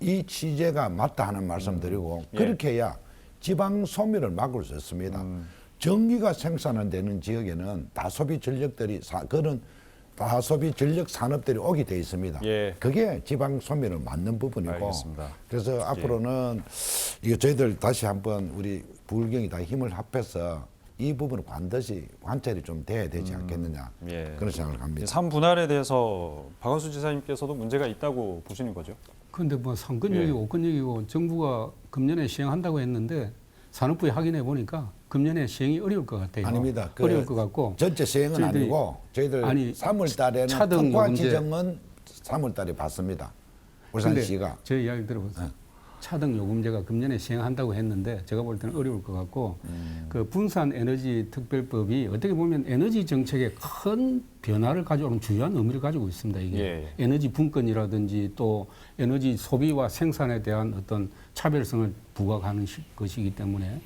이 취재가 맞다 하는 말씀드리고
예.
그렇게 해야 지방 소멸을 막을 수 있습니다. 전기가 생산되는 지역에는 다소비 전력들이 그런 다소비 전력 산업들이 오게 돼 있습니다.
예.
그게 지방 소멸을 막는 부분이고.
알겠습니다.
그래서 앞으로는 이거 저희들 다시 한번 우리 부울경이 다 힘을 합해서 이 부분은 반드시 관찰이 좀 돼야 되지 않겠느냐
예.
그런 생각을 합니다.
3분할에 대해서 박원순 지사님께서도 문제가 있다고 보시는 거죠?
그런데 뭐 3권역이고 5권역이고 정부가 금년에 시행한다고 했는데 산업부에 확인해 보니까 금년에 시행이 어려울 것 같아요.
아닙니다.
어려울 것 같고
전체 시행은
저희들이-
아니고 저희들
아니,
3월 달에는
차등
특화
요금제-
지정은 3월 달에 받습니다. 울산시가.
제 이야기 들어보세요.
네.
차등 요금제가 금년에 시행한다고 했는데 제가 볼 때는 어려울 것 같고 그 분산 에너지 특별법이 어떻게 보면 에너지 정책에 큰 변화를 가져오는 주요한 의미를 가지고 있습니다. 이게
예.
에너지 분권이라든지 또 에너지 소비와 생산에 대한 어떤 차별성을 부각하는 것이기 때문에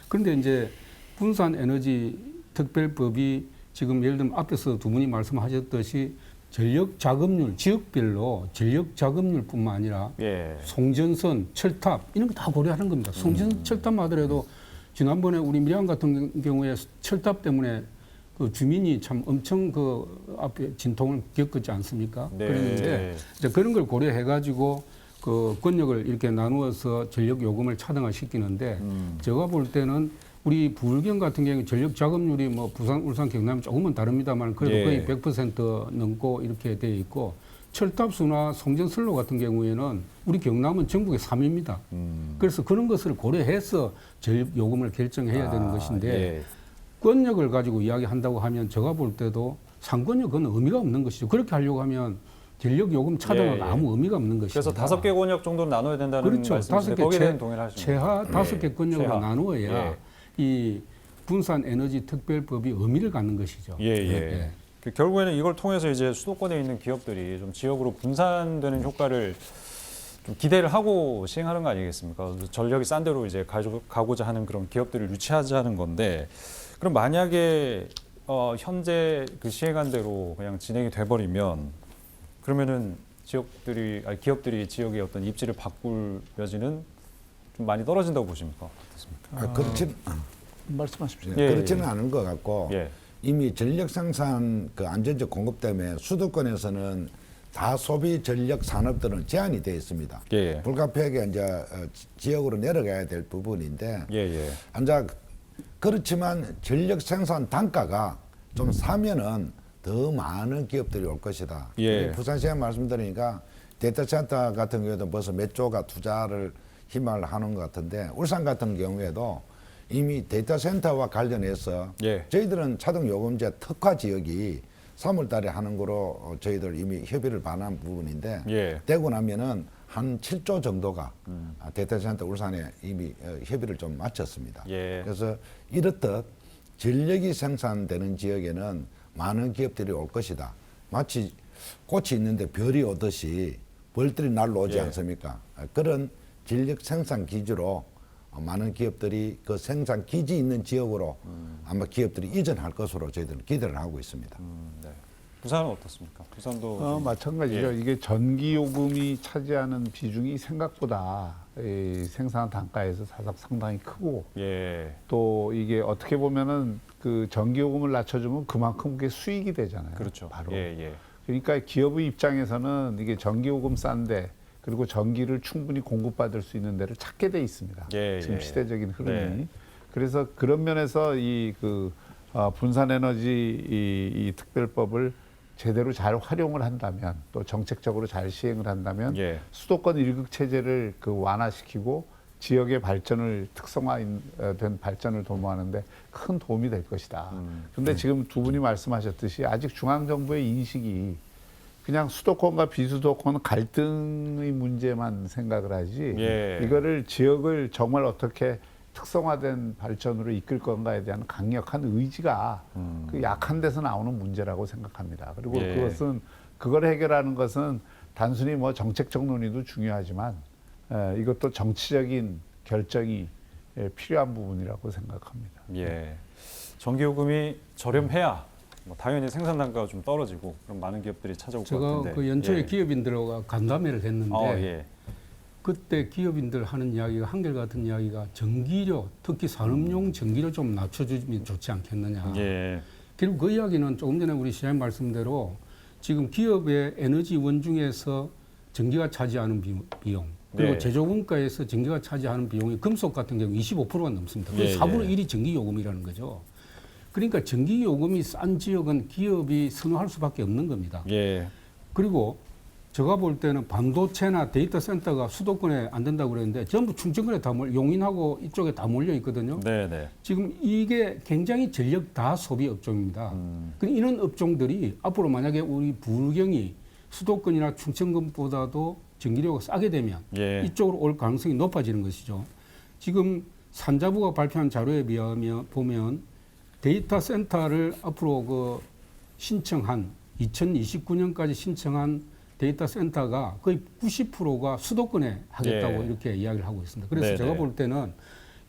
그런데 이제 분산 에너지 특별법이 지금 예를 들면 앞에서 두 분이 말씀하셨듯이 전력 자급률 지역별로 전력 자급률뿐만 아니라
예.
송전선, 철탑 이런 거 다 고려하는 겁니다. 송전 철탑만 하더라도 지난번에 우리 밀양 같은 경우에 철탑 때문에 그 주민이 참 엄청 그 앞에 진통을 겪었지 않습니까?
네.
그랬는데 이제 그런 걸 고려해 가지고 그 권역을 이렇게 나누어서 전력 요금을 차등화 시키는데 제가 볼 때는 우리 부울경 같은 경우 전력 자급률이 뭐 부산, 울산, 경남이 조금은 다릅니다만 그래도
예.
거의 100% 넘고 이렇게 돼 있고 철탑수나 송전선로 같은 경우에는 우리 경남은 전국의 3위입니다. 그래서 그런 것을 고려해서 전력 요금을 결정해야 되는 것인데
예.
권역을 가지고 이야기한다고 하면 제가 볼 때도 상권역은 의미가 없는 것이죠. 그렇게 하려고 하면 전력 요금 차등화가
예, 예.
아무 의미가 없는 것이죠.
그래서 5개 권역 정도는 나눠야 된다는
그렇죠.
말씀이신데
5개
거기에 대한 동의를 하시는
최하 5개 권역으로
최하.
나누어야
예.
이 분산 에너지 특별법이 의미를 갖는 것이죠.
예, 예. 결국에는 이걸 통해서 이제 수도권에 있는 기업들이 좀 지역으로 분산되는 효과를 좀 기대를 하고 시행하는 거 아니겠습니까? 전력이 싼 데로 이제 가고자 하는 그런 기업들을 유치하자는 건데, 그럼 만약에 현재 그 시행한 대로 그냥 진행이 돼버리면 그러면은 기업들이 지역의 어떤 입지를 바꿀 여지는 좀 많이 떨어진다고 보십니까? 어떻습니까?
그렇지 말씀하십시오.
예,
그렇지는 않은 것 같고
예.
이미 전력 생산 그 안전적 공급 때문에 수도권에서는 다 소비 전력 산업들은 제한이 되어 있습니다.
예.
불가피하게 이제 지역으로 내려가야 될 부분인데
예.
이제 그렇지만 전력 생산 단가가 좀 사면은 더 많은 기업들이 올 것이다.
예.
부산시장 말씀드리니까 데이터센터 같은 경우에도 벌써 몇 조가 투자를 희망을 하는 것 같은데 울산 같은 경우에도 이미 데이터센터와 관련해서
예.
저희들은 차등요금제 특화 지역이 3월 달에 하는 거로 저희들 이미 협의를 반한 부분인데
예.
되고 나면은 한 7조 정도가 데이터센터 울산에 이미 협의를 좀 마쳤습니다.
예.
그래서 이렇듯 전력이 생산되는 지역에는 많은 기업들이 올 것이다. 마치 꽃이 있는데 별이 오듯이 벌들이 날로 오지
예.
않습니까? 그런 전력 생산 기지로 많은 기업들이 그 생산 기지 있는 지역으로 아마 기업들이 이전할 것으로 저희들은 기대를 하고 있습니다.
네. 부산은 어떻습니까? 부산도
마찬가지죠.
예.
이게 전기요금이 차지하는 비중이 생각보다 이 생산 단가에서 상당히 크고
예.
또 이게 어떻게 보면은 그 전기요금을 낮춰주면 그만큼 그게 수익이 되잖아요.
그렇죠.
바로.
예.
그러니까 기업의 입장에서는 이게 전기요금 싼데 그리고 전기를 충분히 공급받을 수 있는 데를 찾게 돼 있습니다.
예,
지금
예.
시대적인 흐름이.
네.
그래서 그런 면에서 이 분산에너지 이 특별법을 제대로 잘 활용을 한다면 또 정책적으로 잘 시행을 한다면
예.
수도권 일극 체제를 완화시키고 지역의 발전을 특성화된 발전을 도모하는데 큰 도움이 될 것이다. 그런데 지금 두 분이 말씀하셨듯이 아직 중앙 정부의 인식이 그냥 수도권과 비수도권 갈등의 문제만 생각을 하지
예.
이거를 지역을 정말 어떻게 특성화된 발전으로 이끌 건가에 대한 강력한 의지가 그 약한 데서 나오는 문제라고 생각합니다. 그리고
예.
그걸 해결하는 것은 단순히 뭐 정책적 논의도 중요하지만 이것도 정치적인 결정이 필요한 부분이라고 생각합니다.
예. 전기요금이 저렴해야 뭐 당연히 생산 단가가 좀 떨어지고 그럼 많은 기업들이 찾아올 것
제가
같은데.
그 연초에
예.
기업인들과 간담회를 했는데
예.
그때 기업인들 하는 이야기가 한결같은 이야기가 전기료, 특히 산업용 전기료 좀 낮춰주면 좋지 않겠느냐.
예.
결국 그 이야기는 조금 전에 우리 시장님 말씀대로 지금 기업의 에너지 원중에서 전기가 차지하는 비용 그리고
네.
제조원가에서 전기가 차지하는 비용이 금속 같은 경우 25%가 넘습니다. 그
예,
4분의
예.
1이 전기요금이라는 거죠. 그러니까 전기요금이 싼 지역은 기업이 선호할 수밖에 없는 겁니다.
예.
그리고 제가 볼 때는 반도체나 데이터 센터가 수도권에 안 된다고 그랬는데 전부 충청권에 다 용인하고 이쪽에 다 몰려 있거든요.
네.
지금 이게 굉장히 전력 다소비 업종입니다. 이런 업종들이 앞으로 만약에 우리 부경이 수도권이나 충청권보다도 전기료가 싸게 되면
예.
이쪽으로 올 가능성이 높아지는 것이죠. 지금 산자부가 발표한 자료에 비하면 보면 데이터 센터를 앞으로 그 신청한 2029년까지 신청한 데이터 센터가 거의 90%가 수도권에 하겠다고
예.
이렇게 이야기를 하고 있습니다. 그래서
네네.
제가 볼 때는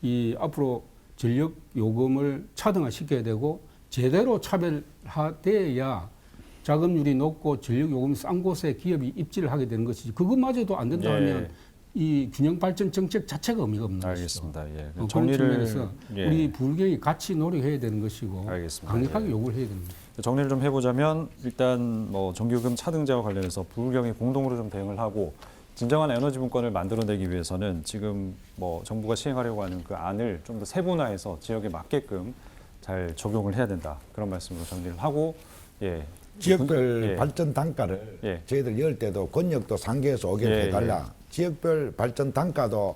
이 앞으로 전력 요금을 차등화시켜야 되고 제대로 차별화돼야 자금률이 높고 전력 요금이 싼 곳에 기업이 입지를 하게 되는 것이지 그것마저도 안 된다 하면
예.
이 균형 발전 정책 자체가 의미가 없는 것이죠.
알겠습니다. 예.
그런 측면에서
예.
우리 부경이 같이 노력해야 되는 것이고
알겠습니다.
강력하게
예.
요구를 해야 됩니다.
정리를 좀 해보자면 일단 뭐 전기요금 차등제와 관련해서 부경이 공동으로 좀 대응을 하고 진정한 에너지 분권을 만들어내기 위해서는 지금 뭐 정부가 시행하려고 하는 그 안을 좀 더 세분화해서 지역에 맞게끔 잘 적용을 해야 된다 그런 말씀으로 정리를 하고 예.
지역별
예.
발전 단가를
예.
저희들 열 때도 권역도 3개에서 5개
예,
해달라. 지역별 발전 단가도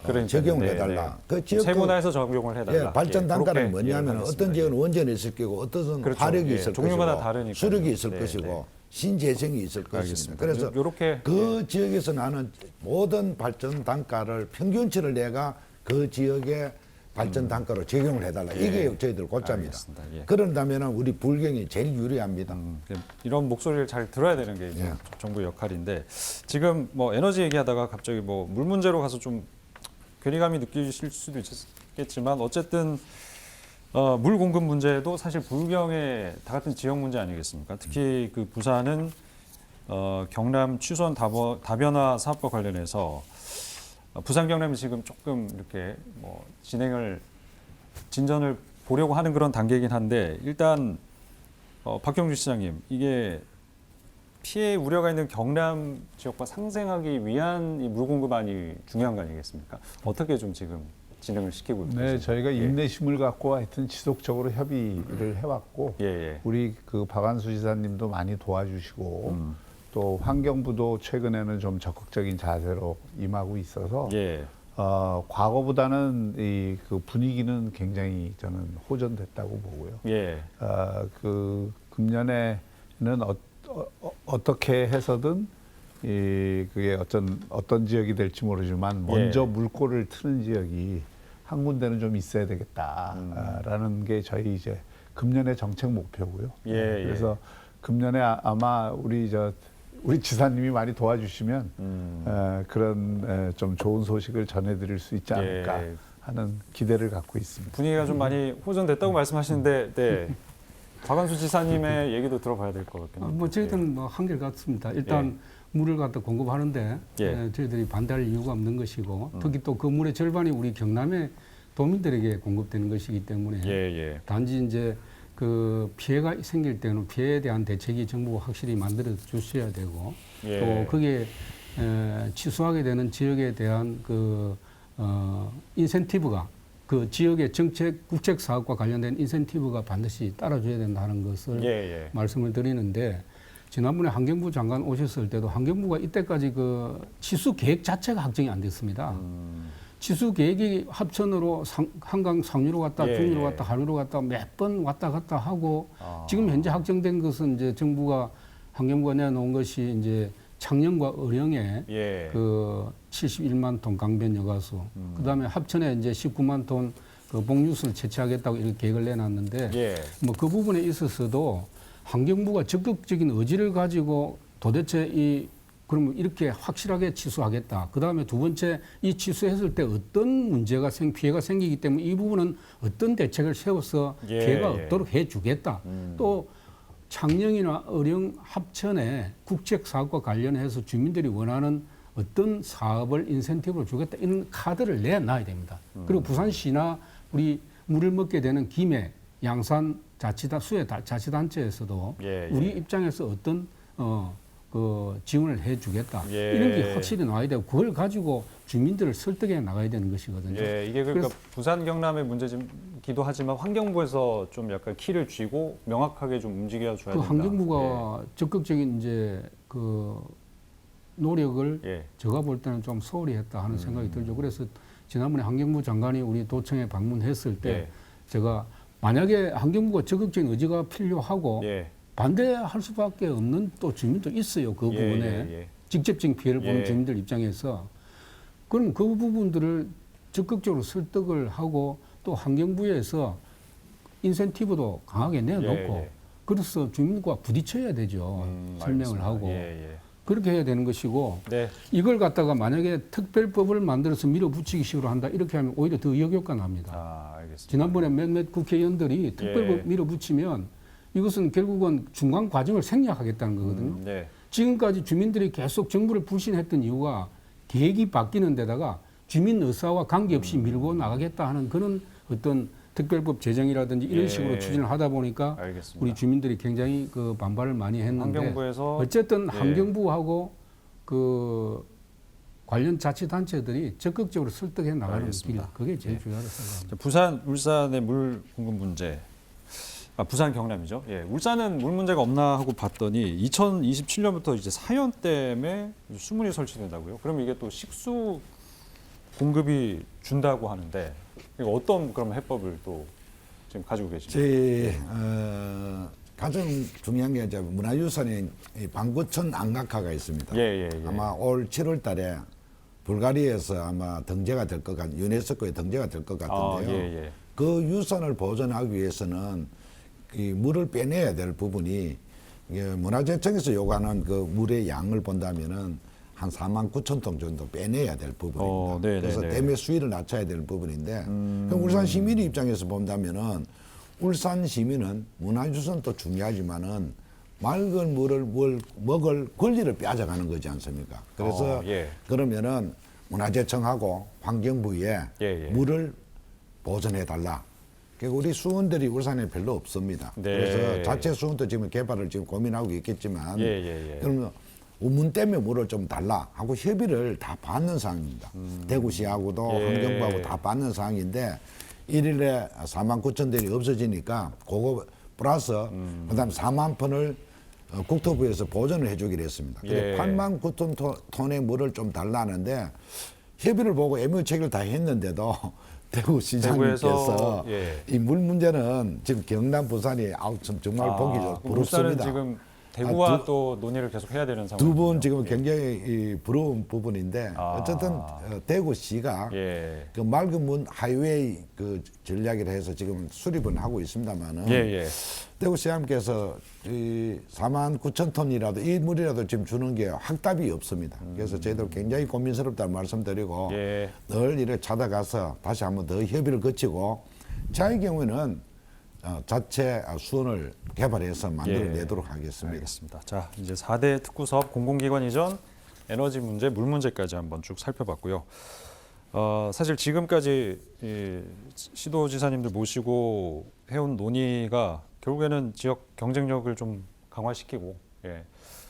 그러니까요.
적용을
네,
해달라.
네.
그 지역
세분화해서 적용을 해달라.
예, 발전
예,
단가는
그렇게
뭐냐면
이해를
어떤
하겠습니다.
지역은 원전이 있을 거고 어떤
그렇죠.
화력이
예,
있을
종류마다
것이고
다르니까요.
수력이 있을
네,
것이고
네.
신재생이 있을 것입니다.
알겠습니다.
그래서
요렇게
그 지역에서 나는 모든 발전 단가를 평균치를 내가 그 지역의 발전 단가로 적용을 해달라. 이게 저희들 골자입니다.
알겠습니다. 예.
그런다면 우리 불경이 제일 유리합니다.
이런 목소리를 잘 들어야 되는 게 이제
예.
정부 역할인데 지금 뭐 에너지 얘기하다가 갑자기 뭐 물 문제로 가서 좀 괴리감이 느끼실 수도 있겠지만 어쨌든 물 공급 문제도 사실 불경의 다 같은 지역 문제 아니겠습니까? 특히 그 부산은 경남 취수원 다변화 사업과 관련해서 부산 경남이 지금 조금 이렇게 뭐 진전을 보려고 하는 그런 단계이긴 한데 일단 박경주 시장님 이게 피해 우려가 있는 경남 지역과 상생하기 위한 이 물 공급안이 중요한 거 아니겠습니까? 어떻게 좀 지금 진행을 시키고 있습니까?
네, 저희가 인내심을 갖고 하여튼 지속적으로 협의를 해왔고
예.
우리 그 박한수 지사님도 많이 도와주시고 또 환경부도 최근에는 좀 적극적인 자세로 임하고 있어서
예.
과거보다는 이 그 분위기는 굉장히 저는 호전됐다고 보고요.
예.
그 금년에는 어떻게 해서든 그게 어떤 지역이 될지 모르지만 먼저 물꼬를 트는 지역이 한 군데는 좀 있어야 되겠다라는 게 저희 이제 금년의 정책 목표고요.
예.
그래서 금년에 아마 우리 지사님이 많이 도와주시면 그런 좀 좋은 소식을 전해드릴 수 있지 않을까 하는 기대를 갖고 있습니다.
분위기가 좀 많이 호전됐다고 말씀하시는데, 네. 박한수 지사님의 얘기도 들어봐야 될 것 같긴 합니다.
뭐 저희들은 뭐 한결같습니다. 일단 물을 갖다 공급하는데 저희들이 반대할 이유가 없는 것이고 특히 또 그 물의 절반이 우리 경남의 도민들에게 공급되는 것이기 때문에 단지 이제 그 피해가 생길 때는 피해에 대한 대책이 정부가 확실히 만들어 주셔야 되고 또 거기에 취소하게 되는 지역에 대한 인센티브가 그 지역의 정책, 국책 사업과 관련된 인센티브가 반드시 따라줘야 된다는 것을 말씀을 드리는데 지난번에 환경부 장관 오셨을 때도 환경부가 이때까지 그 치수 계획 자체가 확정이 안 됐습니다. 치수 계획이 합천으로 한강 상류로 갔다 중류로 갔다 하류로 갔다 몇 번 왔다 갔다 하고 지금 현재 확정된 것은 이제 정부가 환경부가 내놓은 것이 이제 창녕과 의령에 그 71만 톤 강변 여가수 그다음에 합천에 이제 19만 톤 그 복류수를 채취하겠다고 이렇게 계획을 내놨는데 뭐 그 부분에 있어서도 환경부가 적극적인 의지를 가지고 도대체 그러면 이렇게 확실하게 취소하겠다. 그 다음에 두 번째 이 취소했을 때 어떤 문제가 피해가 생기기 때문에 이 부분은 어떤 대책을 세워서 피해가 없도록 해주겠다. 또 창녕이나 의령 합천에 국책 사업과 관련해서 주민들이 원하는 어떤 사업을 인센티브로 주겠다. 이런 카드를 내놔야 됩니다. 그리고 부산시나 우리 물을 먹게 되는 김해, 양산 수해 자치단체에서도 우리 입장에서 어떤 그 지원을 해주겠다. 이런 게 확실히 나와야 되고 그걸 가지고 주민들을 설득해 나가야 되는 것이거든요.
이게 그러니까 부산 경남의 문제이기도 하지만 환경부에서 좀 약간 키를 쥐고 명확하게 좀 움직여 줘야 된다.
환경부가 적극적인 이제 그 노력을 제가 볼 때는 좀 소홀히 했다 하는 생각이 들죠. 그래서 지난번에 환경부 장관이 우리 도청에 방문했을 때 제가 만약에 환경부가 적극적인 의지가 필요하고 반대할 수밖에 없는 또 주민도 있어요. 그 부분에 직접적인 피해를 보는 주민들 입장에서 그럼 그 부분들을 적극적으로 설득을 하고 또 환경부에서 인센티브도 강하게 내놓고 그래서 주민과 부딪혀야 되죠. 설명을 하고 그렇게 해야 되는 것이고 이걸 갖다가 만약에 특별법을 만들어서 밀어붙이기 식으로 한다 이렇게 하면 오히려 더 역효과 납니다. 지난번에 몇몇 국회의원들이 특별법 밀어붙이면 이것은 결국은 중간 과정을 생략하겠다는 거거든요. 지금까지 주민들이 계속 정부를 불신했던 이유가 계획이 바뀌는 데다가 주민 의사와 관계없이 밀고 나가겠다 하는 그런 어떤 특별법 제정이라든지 이런 식으로 추진을 하다 보니까 우리 주민들이 굉장히 그 반발을 많이 했는데
환경부에서
어쨌든 환경부하고 그 관련 자치단체들이 적극적으로 설득해 나가는 길 그게 제일 중요하다고 생각합니다.
부산, 울산의 물 공급 문제. 부산 경남이죠. 울산은 물 문제가 없나 하고 봤더니 2027년부터 이제 사연댐에 수문이 설치된다고요. 그럼 이게 또 식수 공급이 준다고 하는데 이거 어떤 그럼 해법을 또 지금 가지고 계십니까?
가장 중요한 게 이제 문화유산인 방구천 안각화가 있습니다. 아마 올 7월 달에 불가리아에서 아마 등재가 될 것 같, 유네스코에 등재가 될 것 같은데요.
예.
그 유산을 보존하기 위해서는 이 물을 빼내야 될 부분이 문화재청에서 요구하는 그 물의 양을 본다면은 한 4만 9천 톤 정도 빼내야 될 부분입니다.
네네네.
그래서 댐의 수위를 낮춰야 될 부분인데 그럼 울산 시민 입장에서 본다면은 울산 시민은 문화유산도 중요하지만은 맑은 물을 먹을 권리를 빼앗아가는 거지 않습니까? 그래서 그러면은 문화재청하고 환경부에 물을 보존해 달라. 우리 수원들이 울산에 별로 없습니다.
네.
그래서 자체 수원도 지금 개발을 지금 고민하고 있겠지만 그러면 우문 때문에 물을 좀 달라 하고 협의를 다 받는 상황입니다. 대구시하고도 환경부하고 다 받는 상황인데 일일에 4만 9천 대리 없어지니까 그거 플러스 그다음 4만 톤을 국토부에서 보존을 해주기로 했습니다. 근데 8만 9천 톤의 물을 좀 달라는데 협의를 보고 MOU 체결 다 했는데도 대구시장님께서 이 물 문제는 지금 경남, 부산이 정말 보기 좋고 부럽습니다.
지금 대구와 또 논의를 계속 해야 되는 상황.
두 분 지금 굉장히 부러운 부분인데 어쨌든 대구시가 그 맑은 문 하이웨이 그 전략이라 해서 지금 수립은 하고 있습니다만은 대구시장님께서 이 4만 9천 톤이라도 이 물이라도 지금 주는 게 확답이 없습니다. 그래서 저희들 굉장히 고민스럽다는 말씀드리고 늘 이렇게 찾아가서 다시 한번 더 협의를 거치고 저의 경우에는 자체 수원을 개발해서 만들어내도록 하겠습니다.
알겠습니다. 자, 이제 4대 특구 사업 공공기관 이전, 에너지 문제, 물 문제까지 한번 쭉 살펴봤고요. 사실 지금까지 이 시도지사님들 모시고 해온 논의가 결국에는 지역 경쟁력을 좀 강화시키고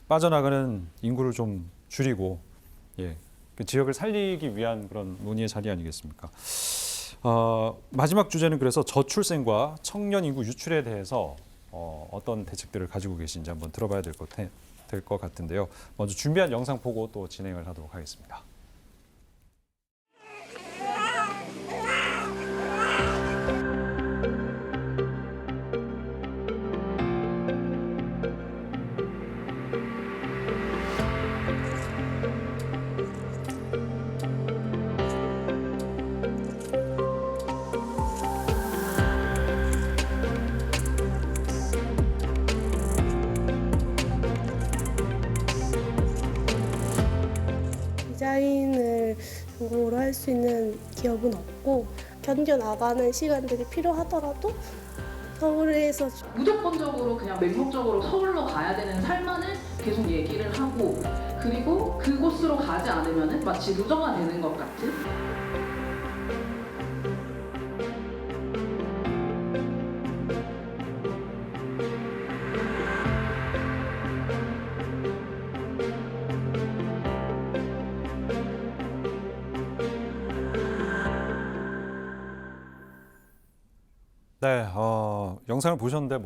빠져나가는 인구를 좀 줄이고 그 지역을 살리기 위한 그런 논의의 자리 아니겠습니까? 마지막 주제는 그래서 저출생과 청년 인구 유출에 대해서 어떤 대책들을 가지고 계신지 한번 들어봐야 될 것 같은데요. 먼저 준비한 영상 보고 또 진행을 하도록 하겠습니다.
디자인을 전공으로 할 수 있는 기업은 없고 견뎌나가는 시간들이 필요하더라도 서울에서
무조건적으로 그냥 맹목적으로 서울로 가야 되는 삶만을 계속 얘기를 하고 그리고 그곳으로 가지 않으면 마치 루저가 되는 것 같은
네, 영상을 보셨는데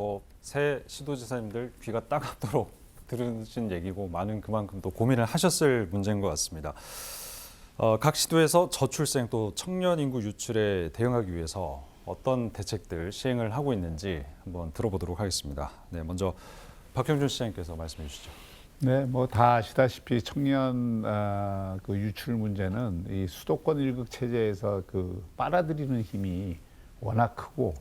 새 시도지사님들 귀가 따갑도록 들으신 얘기고 많은 그만큼 또 고민을 하셨을 문제인 것 같습니다. 각 시도에서 저출생 또 청년 인구 유출에 대응하기 위해서 어떤 대책들 시행을 하고 있는지 한번 들어보도록 하겠습니다. 네, 먼저 박형준 시장님께서 말씀해 주시죠.
네, 다 아시다시피 청년 그 유출 문제는 이 수도권 일극 체제에서 그 빨아들이는 힘이 워낙 크고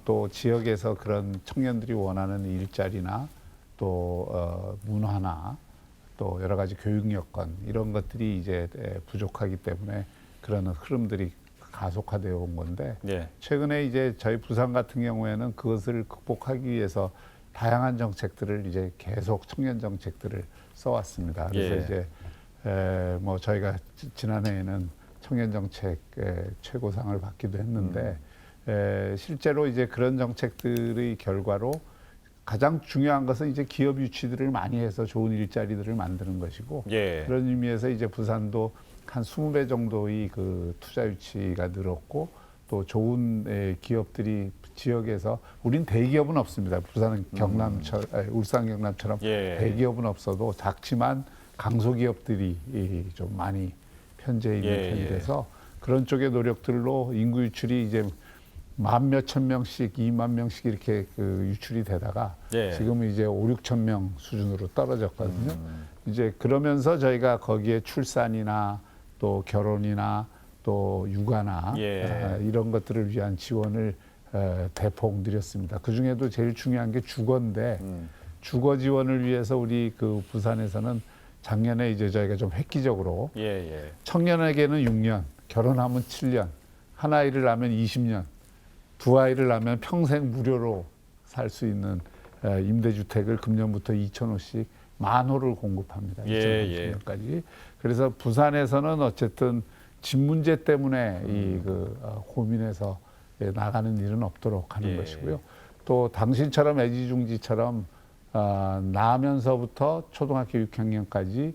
또 지역에서 그런 청년들이 원하는 일자리나 또 문화나 또 여러 가지 교육 여건 이런 것들이 이제 부족하기 때문에 그런 흐름들이 가속화되어 온 건데 최근에 이제 저희 부산 같은 경우에는 그것을 극복하기 위해서 다양한 정책들을 이제 계속 청년 정책들을 써왔습니다. 그래서 이제 저희가 지난해에는 청년 정책 최고상을 받기도 했는데 실제로 이제 그런 정책들의 결과로 가장 중요한 것은 이제 기업 유치들을 많이 해서 좋은 일자리들을 만드는 것이고 그런 의미에서 이제 부산도 한 20배 정도의 그 투자 유치가 늘었고 또 좋은 기업들이 지역에서 우린 대기업은 없습니다. 부산은 울산 경남처럼 대기업은 없어도 작지만 강소기업들이 좀 많이 편재해 있는 편이라서 그런 쪽의 노력들로 인구 유출이 이제 10,000 몇천 명씩 2만 명씩 이렇게 그 유출이 되다가 지금은 이제 5,000-6,000 명 수준으로 떨어졌거든요. 이제 그러면서 저희가 거기에 출산이나 또 결혼이나 또 육아나
예.
이런 것들을 위한 지원을 대폭 드렸습니다. 그 중에도 제일 중요한 게 주거인데 주거 지원을 위해서 우리 그 부산에서는 작년에 이제 저희가 좀 획기적으로
예, 예.
청년에게는 6년, 결혼하면 7년, 한 아이를 낳으면 20년, 두 아이를 낳으면 평생 무료로 살 수 있는 임대주택을 금년부터 2,000호씩 10,000호를 공급합니다.
예,
2030년까지. 그래서 부산에서는 어쨌든 집 문제 때문에 고민해서 나가는 일은 없도록 하는
예.
것이고요. 또 당신처럼 애지중지처럼 낳으면서부터 초등학교 6학년까지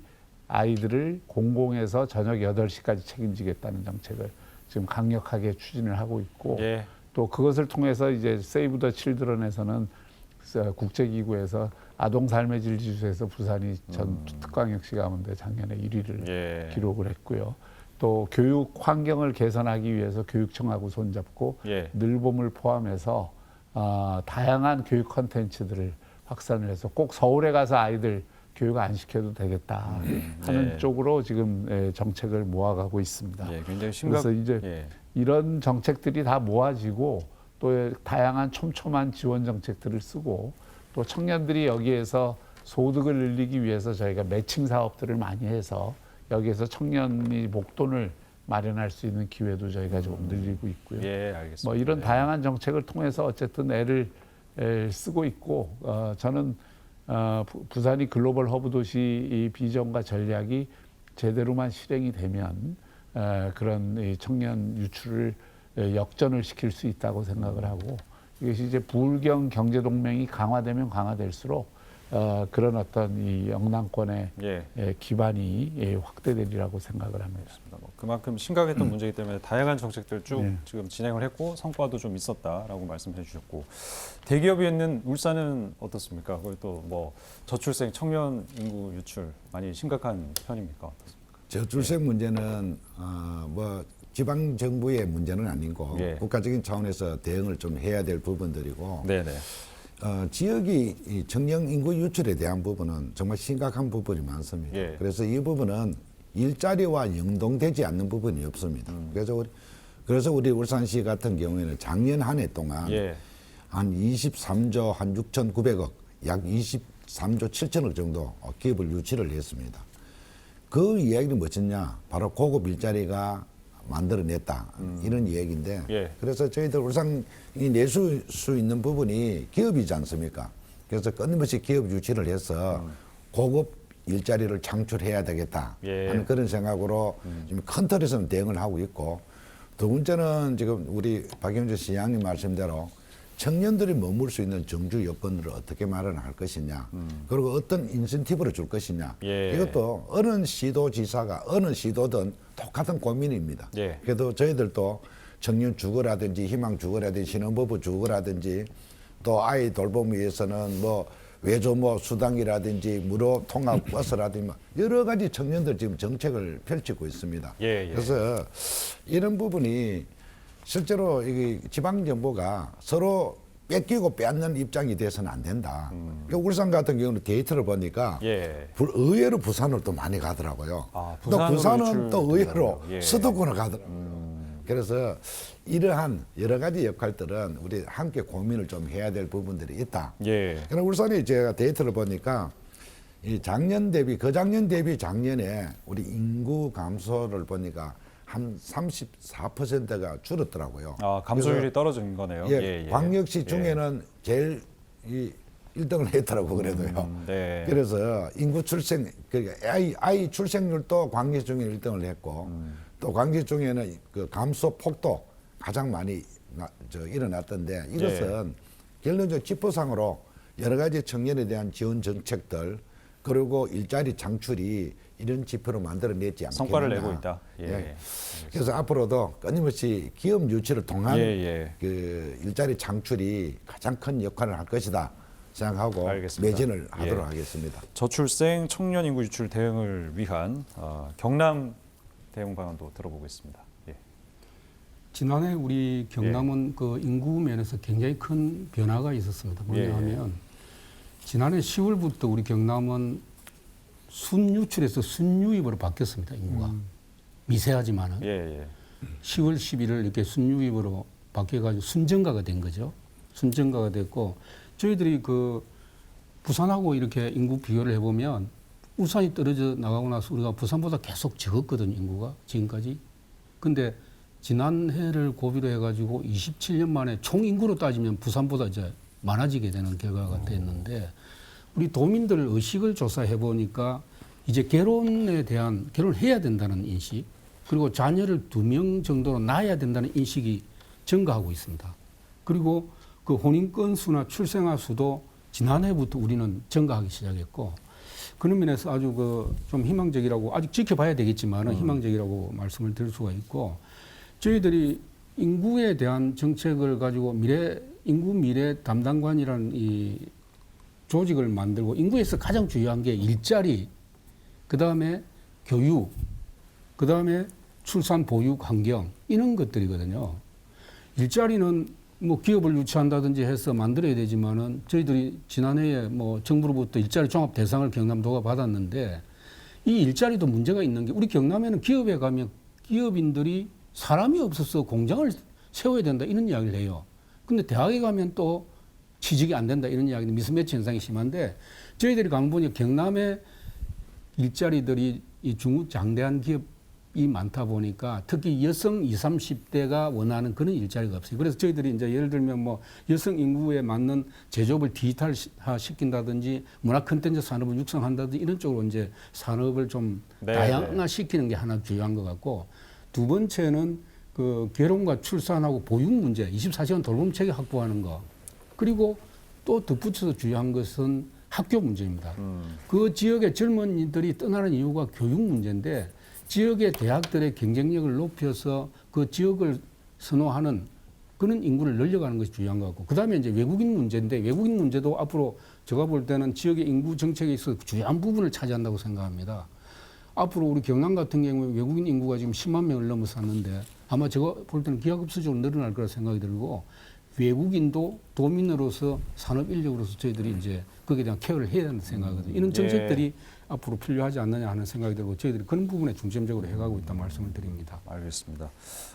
아이들을 공공에서 저녁 8시까지 책임지겠다는 정책을 지금 강력하게 추진을 하고 있고
예.
또 그것을 통해서 이제 세이브 더 칠드런에서는 국제기구에서 아동 삶의 질 지수에서 부산이 전 특광역시 가운데 작년에 1위를
예.
기록을 했고요. 또 교육 환경을 개선하기 위해서 교육청하고 손잡고
예.
늘봄을 포함해서 다양한 교육 콘텐츠들을 확산을 해서 꼭 서울에 가서 아이들 교육 안 시켜도 되겠다 하는
네.
쪽으로 지금 정책을 모아가고 있습니다.
예, 굉장히 심각.
그래서 이제
예.
이런 정책들이 다 모아지고 또 다양한 촘촘한 지원 정책들을 쓰고 또 청년들이 여기에서 소득을 늘리기 위해서 저희가 매칭 사업들을 많이 해서 여기에서 청년이 목돈을 마련할 수 있는 기회도 저희가 조금 늘리고 있고요.
예, 알겠습니다.
뭐 이런
예.
다양한 정책을 통해서 어쨌든 애를 쓰고 있고 저는 부산이 글로벌 허브 도시 이 비전과 전략이 제대로만 실행이 되면 그런 이 청년 유출을 역전을 시킬 수 있다고 생각을 하고 이것이 이제 부울경 경제 동맹이 강화되면 강화될수록 그런 어떤 이 영남권의
예.
기반이 확대되리라고 생각을 합니다.
뭐 그만큼 심각했던 문제이기 때문에 다양한 정책들 쭉
네.
지금 진행을 했고 성과도 좀 있었다라고 말씀해 주셨고 대기업이 있는 울산은 어떻습니까? 거기 또 뭐 저출생 청년 인구 유출 많이 심각한 편입니까? 어떻습니까?
저출생 문제는 뭐 지방 정부의 문제는 아니고
예.
국가적인 차원에서 대응을 좀 해야 될 부분들이고
네네.
지역이 이 청년 인구 유출에 대한 부분은 정말 심각한 부분이 많습니다.
예.
그래서 이 부분은 일자리와 연동되지 않는 부분이 없습니다. 그래서 우리 울산시 같은 경우에는 작년 한 해 동안
예.
한 23조 한 6,900억, 약 23조 7천억 정도 기업을 유치를 했습니다. 그 이야기는 무엇이냐? 바로 고급 일자리가 만들어냈다. 이런 이야기인데
예.
그래서 저희들 울산이 낼 수 있는 부분이 기업이지 않습니까? 그래서 끊임없이 기업 유치를 해서 고급 일자리를 창출해야 되겠다
예.
하는 그런 생각으로 지금 큰 틀에서는 대응을 하고 있고 두 번째는 지금 우리 박영재 시장님 말씀대로 청년들이 머물 수 있는 정주 여건을 어떻게 마련할 것이냐 그리고 어떤 인센티브를 줄 것이냐
예.
이것도 어느 시도지사가 어느 시도든 똑같은 고민입니다.
예.
그래도 저희들도 청년 주거라든지 희망 주거라든지 신혼부부 주거라든지 또 아이 돌봄을 위해서는 뭐 외조모 수당이라든지 무료 통합 버스라든지 여러 가지 청년들 지금 정책을 펼치고 있습니다.
예, 예.
그래서 이런 부분이 실제로 이 지방 정부가 서로 뺏기고 빼앗는 입장이 돼서는 안 된다. 그러니까 울산 같은 경우는 데이터를 보니까
예.
의외로 부산으로 또 많이 가더라고요.
아,
또
부산으로
부산은 또 의외로
예.
수도권으로 가더라고요. 그래서 이러한 여러 가지 역할들은 우리 함께 고민을 좀 해야 될 부분들이 있다.
예.
그러나 울산이 제가 데이터를 보니까 이 작년 대비 그작년 대비 작년에 우리 인구 감소를 보니까 한 34%가 줄었더라고요.
아, 감소율이 떨어진 거네요.
예, 광역시 중에는 제일 이 1등을 했더라고 그래도요.
네.
그래서 인구 출생 그러니까 아이 출생률도 광역시 중에 1등을 했고 또 광역시 중에는 그 감소 폭도 가장 많이 일어났던데 이것은 결론적으로 지표상으로 여러 가지 청년에 대한 지원 정책들 그리고 일자리 창출이 이런 지표로 만들어냈지 않겠느냐.
성과를 내고 있다. 예.
예. 그래서 앞으로도 끊임없이 기업 유치를 통한
예.
그 일자리 창출이 가장 큰 역할을 할 것이다 생각하고
알겠습니다.
매진을 하도록
예.
하겠습니다.
저출생 청년 인구 유출 대응을 위한 경남 대응 방안도 들어보겠습니다. 예.
지난해 우리 경남은 그 인구 면에서 굉장히 큰 변화가 있었습니다. 뭐냐면 지난해 10월부터 우리 경남은 순유출에서 순유입으로 바뀌었습니다. 인구가. 미세하지만은
예, 예.
10월 11일 이렇게 순유입으로 바뀌어가지고 순정가가 된 거죠. 순정가가 됐고 저희들이 그 부산하고 이렇게 인구 비교를 해보면 울산이 떨어져 나가고 나서 우리가 부산보다 계속 적었거든요, 인구가 지금까지. 근데 지난해를 고비로 해가지고 27년 만에 총 인구로 따지면 부산보다 이제 많아지게 되는 결과가 됐는데 우리 도민들 의식을 조사해 보니까 이제 결혼에 대한 결혼을 해야 된다는 인식 그리고 자녀를 2명 정도로 낳아야 된다는 인식이 증가하고 있습니다. 그리고 그 혼인 건수나 출생아 수도 지난해부터 우리는 증가하기 시작했고 그런 면에서 아주 그 좀 희망적이라고 아직 지켜봐야 되겠지만은 희망적이라고 말씀을 드릴 수가 있고 저희들이 인구에 대한 정책을 가지고 인구 미래 담당관이라는 이 조직을 만들고 인구에서 가장 중요한 게 일자리, 그 다음에 교육, 그 다음에 출산 보육 환경 이런 것들이거든요. 일자리는 뭐 기업을 유치한다든지 해서 만들어야 되지만은 저희들이 지난해에 뭐 정부로부터 일자리 종합 대상을 경남도가 받았는데 이 일자리도 문제가 있는 게 우리 경남에는 기업에 가면 기업인들이 사람이 없어서 공장을 세워야 된다 이런 이야기를 해요. 근데 대학에 가면 또 취직이 안 된다 이런 이야기는 미스매치 현상이 심한데 저희들이 가면 보니 경남의 일자리들이 이 중장대한 기업이 많다 보니까 특히 여성 20, 30대가 원하는 그런 일자리가 없어요. 그래서 저희들이 이제 예를 들면 뭐 여성 인구에 맞는 제조업을 디지털화 시킨다든지 문화 콘텐츠 산업을 육성한다든지 이런 쪽으로 이제 산업을 좀
네,
다양화시키는 게 하나 중요한 것 같고 두 번째는 그 결혼과 출산하고 보육 문제, 24시간 돌봄 체계 확보하는 거. 그리고 또 덧붙여서 중요한 것은 학교 문제입니다. 그 지역의 젊은이들이 떠나는 이유가 교육 문제인데 지역의 대학들의 경쟁력을 높여서 그 지역을 선호하는 그런 인구를 늘려가는 것이 중요한 것 같고 그다음에 이제 외국인 문제인데 외국인 문제도 앞으로 제가 볼 때는 지역의 인구 정책에 있어서 중요한 부분을 차지한다고 생각합니다. 앞으로 우리 경남 같은 경우에 외국인 인구가 지금 10만 명을 넘어섰는데 아마 제가 볼 때는 기하급수적으로 늘어날 거라 생각이 들고 외국인도 도민으로서 산업 인력으로서 저희들이 이제 거기에 대한 케어를 해야 된다는 생각이거든요. 이런 정책들이 앞으로 필요하지 않느냐 하는 생각이 들고 저희들이 그런 부분에 중점적으로 해가고 있다는 말씀을 드립니다.
알겠습니다.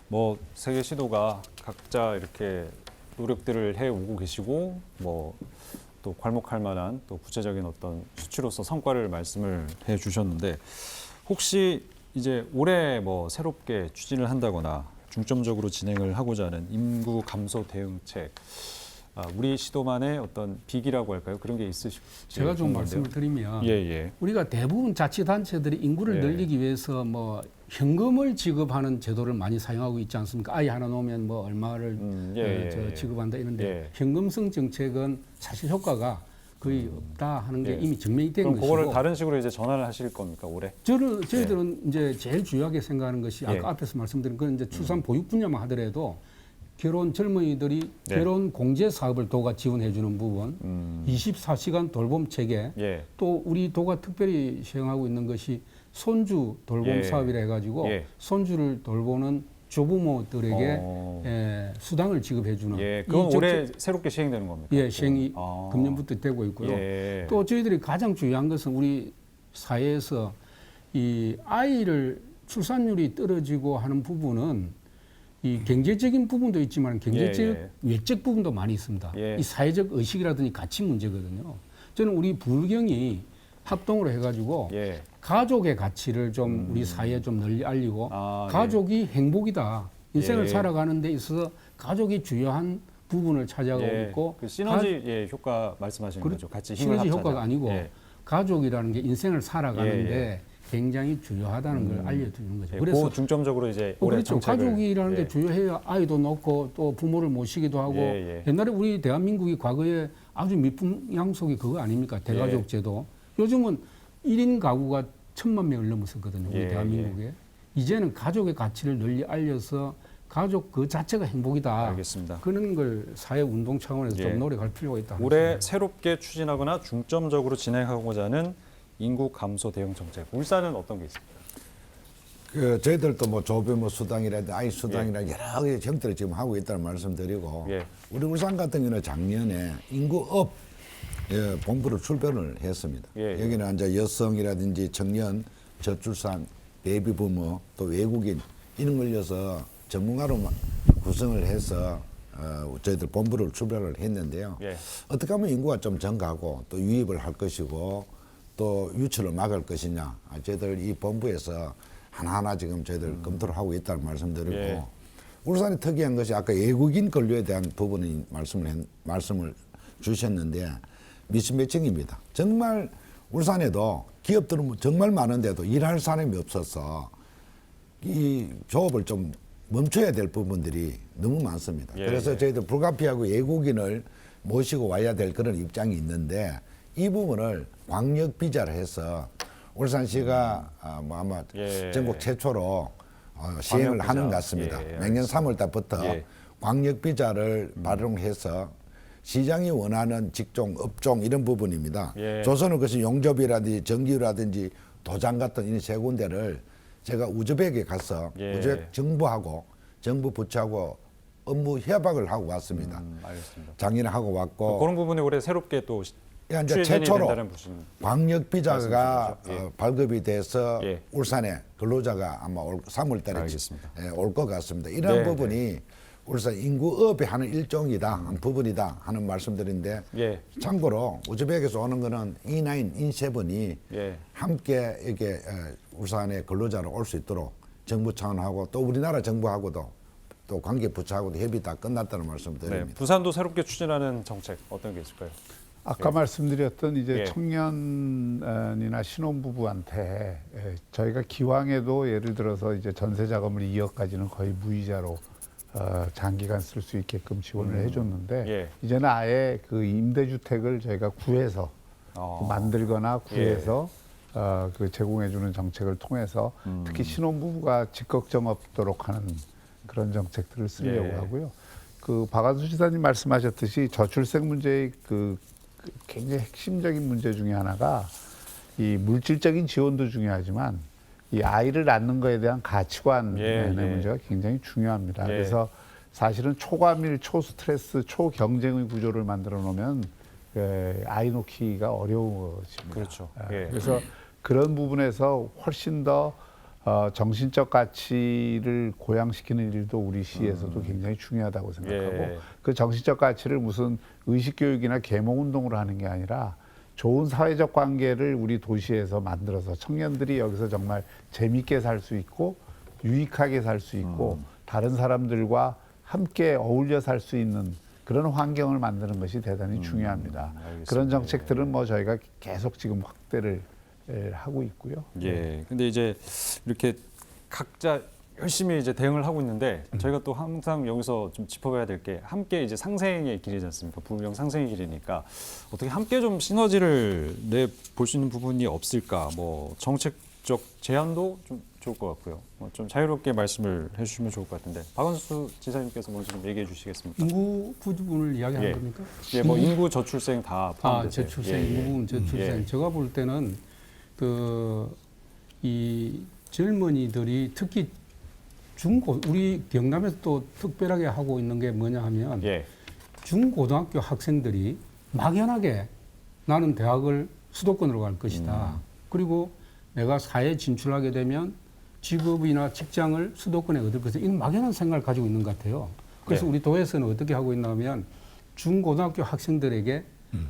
뭐 세계 시도가 각자 이렇게 노력들을 해오고 계시고 뭐 또 괄목할 만한 또 구체적인 어떤 수치로서 성과를 말씀을 해주셨는데 혹시 이제 올해 뭐 새롭게 추진을 한다거나 중점적으로 진행을 하고자 하는 인구 감소 대응책, 우리 시도만의 어떤 빅이라고 할까요? 그런 게 있으실지
제가 좀
궁금한데요.
말씀을 드리면
예.
우리가 대부분 자치단체들이 인구를
예.
늘리기 위해서 뭐 현금을 지급하는 제도를 많이 사용하고 있지 않습니까? 아이 하나 놓으면 뭐 얼마를 지급한다 이런데
예.
현금성 정책은 사실 효과가 거의 없다 하는 게 이미 증명이 된
그럼
것이고
그거를 다른 식으로 이제 전환을 하실 겁니까 올해?
저희들은 이제 제일 중요하게 생각하는 것이 아까
예.
앞에서 말씀드린 건 이제 출산 보육 분야만 하더라도 결혼 젊은이들이
네.
결혼 공제 사업을 도가 지원해 주는 부분, 24시간 돌봄 체계,
예.
또 우리 도가 특별히 시행하고 있는 것이 손주 돌봄
예.
사업이라 해가지고
예.
손주를 돌보는 조부모들에게 수당을 지급해 주는.
예, 그건 올해 새롭게 시행되는 겁니까?
예, 시행이 금년부터 되고 있고요.
예.
또 저희들이 가장 중요한 것은 우리 사회에서 이 아이를 출산율이 떨어지고 하는 부분은 이 경제적인 부분도 있지만 경제적 외적 부분도 많이 있습니다.
예.
이 사회적 의식이라든지 가치 문제거든요. 저는 우리 불경이 합동으로 해가지고
예.
가족의 가치를 좀 우리 사회에 좀 널리 알리고 가족이 행복이다. 인생을 살아가는 데 있어서 가족이 중요한 부분을 차지하고 있고
그 시너지 효과 말씀하시는 거죠. 같이 힘을
시너지
합쳐서.
효과가 아니고 가족이라는 게 인생을 살아가는데 굉장히 중요하다는 걸 알려주는 거죠.
그래서 중점적으로 이제 올해
그렇죠.
정책을,
가족이라는 게 중요해야 아이도 낳고 또 부모를 모시기도 하고 옛날에 우리 대한민국이 과거에 아주 미풍양속이 그거 아닙니까? 대가족 제도. 요즘은 1인 가구가 1,000만 명을 넘었었거든요. 우리 대한민국에. 이제는 가족의 가치를 널리 알려서 가족 그 자체가 행복이다.
알겠습니다.
그런 걸 사회 운동 차원에서 좀 노력할 필요가 있다.
올해 새롭게 추진하거나 중점적으로 진행하고자 하는 인구 감소 대응 정책. 울산은 어떤 게 있습니까?
그 저희들도 뭐 조부모 수당이라든지 아이 수당이라든지 여러 가지 형태를 지금 하고 있다는 말씀드리고 우리 울산 같은 경우는 작년에 인구업 본부를 출범을 했습니다. 여기는 이제 여성이라든지 청년 저출산 베이비 부모 또 외국인 이런 걸려서 전문가로 구성을 해서 저희들 본부를 출발을 했는데요.
예.
어떻게 하면 인구가 좀 증가하고 또 유입을 할 것이고 또 유출을 막을 것이냐. 저희들 이 본부에서 하나하나 지금 저희들 검토를 하고 있다는 말씀드리고
예.
울산이 특이한 것이 아까 외국인 근로에 대한 부분이 말씀을 주셨는데 미스매칭입니다. 정말 울산에도 기업들은 정말 많은데도 일할 사람이 없어서 이 조업을 좀 멈춰야 될 부분들이 너무 많습니다.
예,
그래서
예.
저희들 불가피하고 외국인을 모시고 와야 될 그런 입장이 있는데 이 부분을 광역 비자를 해서 울산시가 아마
예.
전국 최초로 시행을
광역
하는 것
비자.
같습니다.
예,
매년 3월 달부터
예.
광역 비자를 발용해서 시장이 원하는 직종, 업종 이런 부분입니다.
예.
조선은 그것이 용접이라든지 전기라든지 도장 같은 이런 세 군데를 제가 우즈벡에 가서
예.
우즈벡 정부하고 정부 부처하고 업무 협약을 하고 왔습니다.
알겠습니다.
작년에 하고 왔고
그런 부분이 올해 새롭게 또
이제
추진이
최초로
된다는 무슨
광역 비자가
말씀이신 거죠? 예.
발급이 돼서
예.
울산에 근로자가 아마 3월 달에
알겠습니다.
올 것 같습니다. 이런
네,
부분이 울산 인구업의 하는 일종이다, 한 부분이다 하는 말씀드린데
예.
참고로 우즈벡에서 오는 거는 E9, E7이
예.
함께 이렇게 울산에 근로자로 올 수 있도록 정부 차원하고 또 우리나라 정부하고도 또 관계 부처하고도 협의 다 끝났다는 말씀
네.
드립니다.
부산도 새롭게 추진하는 정책 어떤 게 있을까요?
아까 말씀드렸던 이제
예.
청년이나 신혼부부한테 저희가 기왕에도 예를 들어서 이제 전세 자금을 2억까지는 거의 무이자로 장기간 쓸 수 있게끔 지원을 해줬는데
예.
이제는 아예 그 임대주택을 저희가 구해서 만들거나 구해서 그 제공해주는 정책을 통해서 특히 신혼부부가 직걱정 없도록 하는 그런 정책들을 쓰려고
예.
하고요. 그 박한수 지사님 말씀하셨듯이 저출생 문제의 그 굉장히 핵심적인 문제 중에 하나가 이 물질적인 지원도 중요하지만 이 아이를 낳는 거에 대한 가치관의 문제가 굉장히 중요합니다.
예.
그래서 사실은 초과밀, 초스트레스, 초경쟁의 구조를 만들어 놓으면 아이 놓기가 어려워집니다.
그렇죠. 예.
그래서 그런 부분에서 훨씬 더 정신적 가치를 고양시키는 일도 우리 시에서도 굉장히 중요하다고 생각하고
예.
그 정신적 가치를 무슨 의식교육이나 계몽운동으로 하는 게 아니라 좋은 사회적 관계를 우리 도시에서 만들어서 청년들이 여기서 정말 재밌게 살 수 있고 유익하게 살 수 있고 다른 사람들과 함께 어울려 살 수 있는 그런 환경을 만드는 것이 대단히 중요합니다.
알겠습니다.
그런 정책들은 뭐 저희가 계속 지금 확대를 하고 있고요.
예. 근데 이제 이렇게 각자 열심히 이제 대응을 하고 있는데 저희가 또 항상 여기서 좀 짚어봐야 될 게 함께 이제 상생의 길이지 않습니까? 부부형 상생의 길이니까 어떻게 함께 좀 시너지를 내 볼 수 있는 부분이 없을까? 뭐 정책적 제안도 좀 좋을 것 같고요. 좀 자유롭게 말씀을 해주시면 좋을 것 같은데 박원수 지사님께서 먼저 좀 얘기해 주시겠습니까?
인구 부분을 이야기하는
예.
겁니까?
예, 뭐 인구 저출생 다 포함돼서.
저출생,
예, 예.
인구 부분 저출생.
예.
제가 볼 때는 이 젊은이들이 특히 우리 경남에서 또 특별하게 하고 있는 게 뭐냐 하면
예.
중고등학교 학생들이 막연하게 나는 대학을 수도권으로 갈 것이다. 그리고 내가 사회에 진출하게 되면 직업이나 직장을 수도권에 얻을 것이다. 이런 막연한 생각을 가지고 있는 것 같아요. 그래서
네.
우리 도에서는 어떻게 하고 있냐면 중고등학교 학생들에게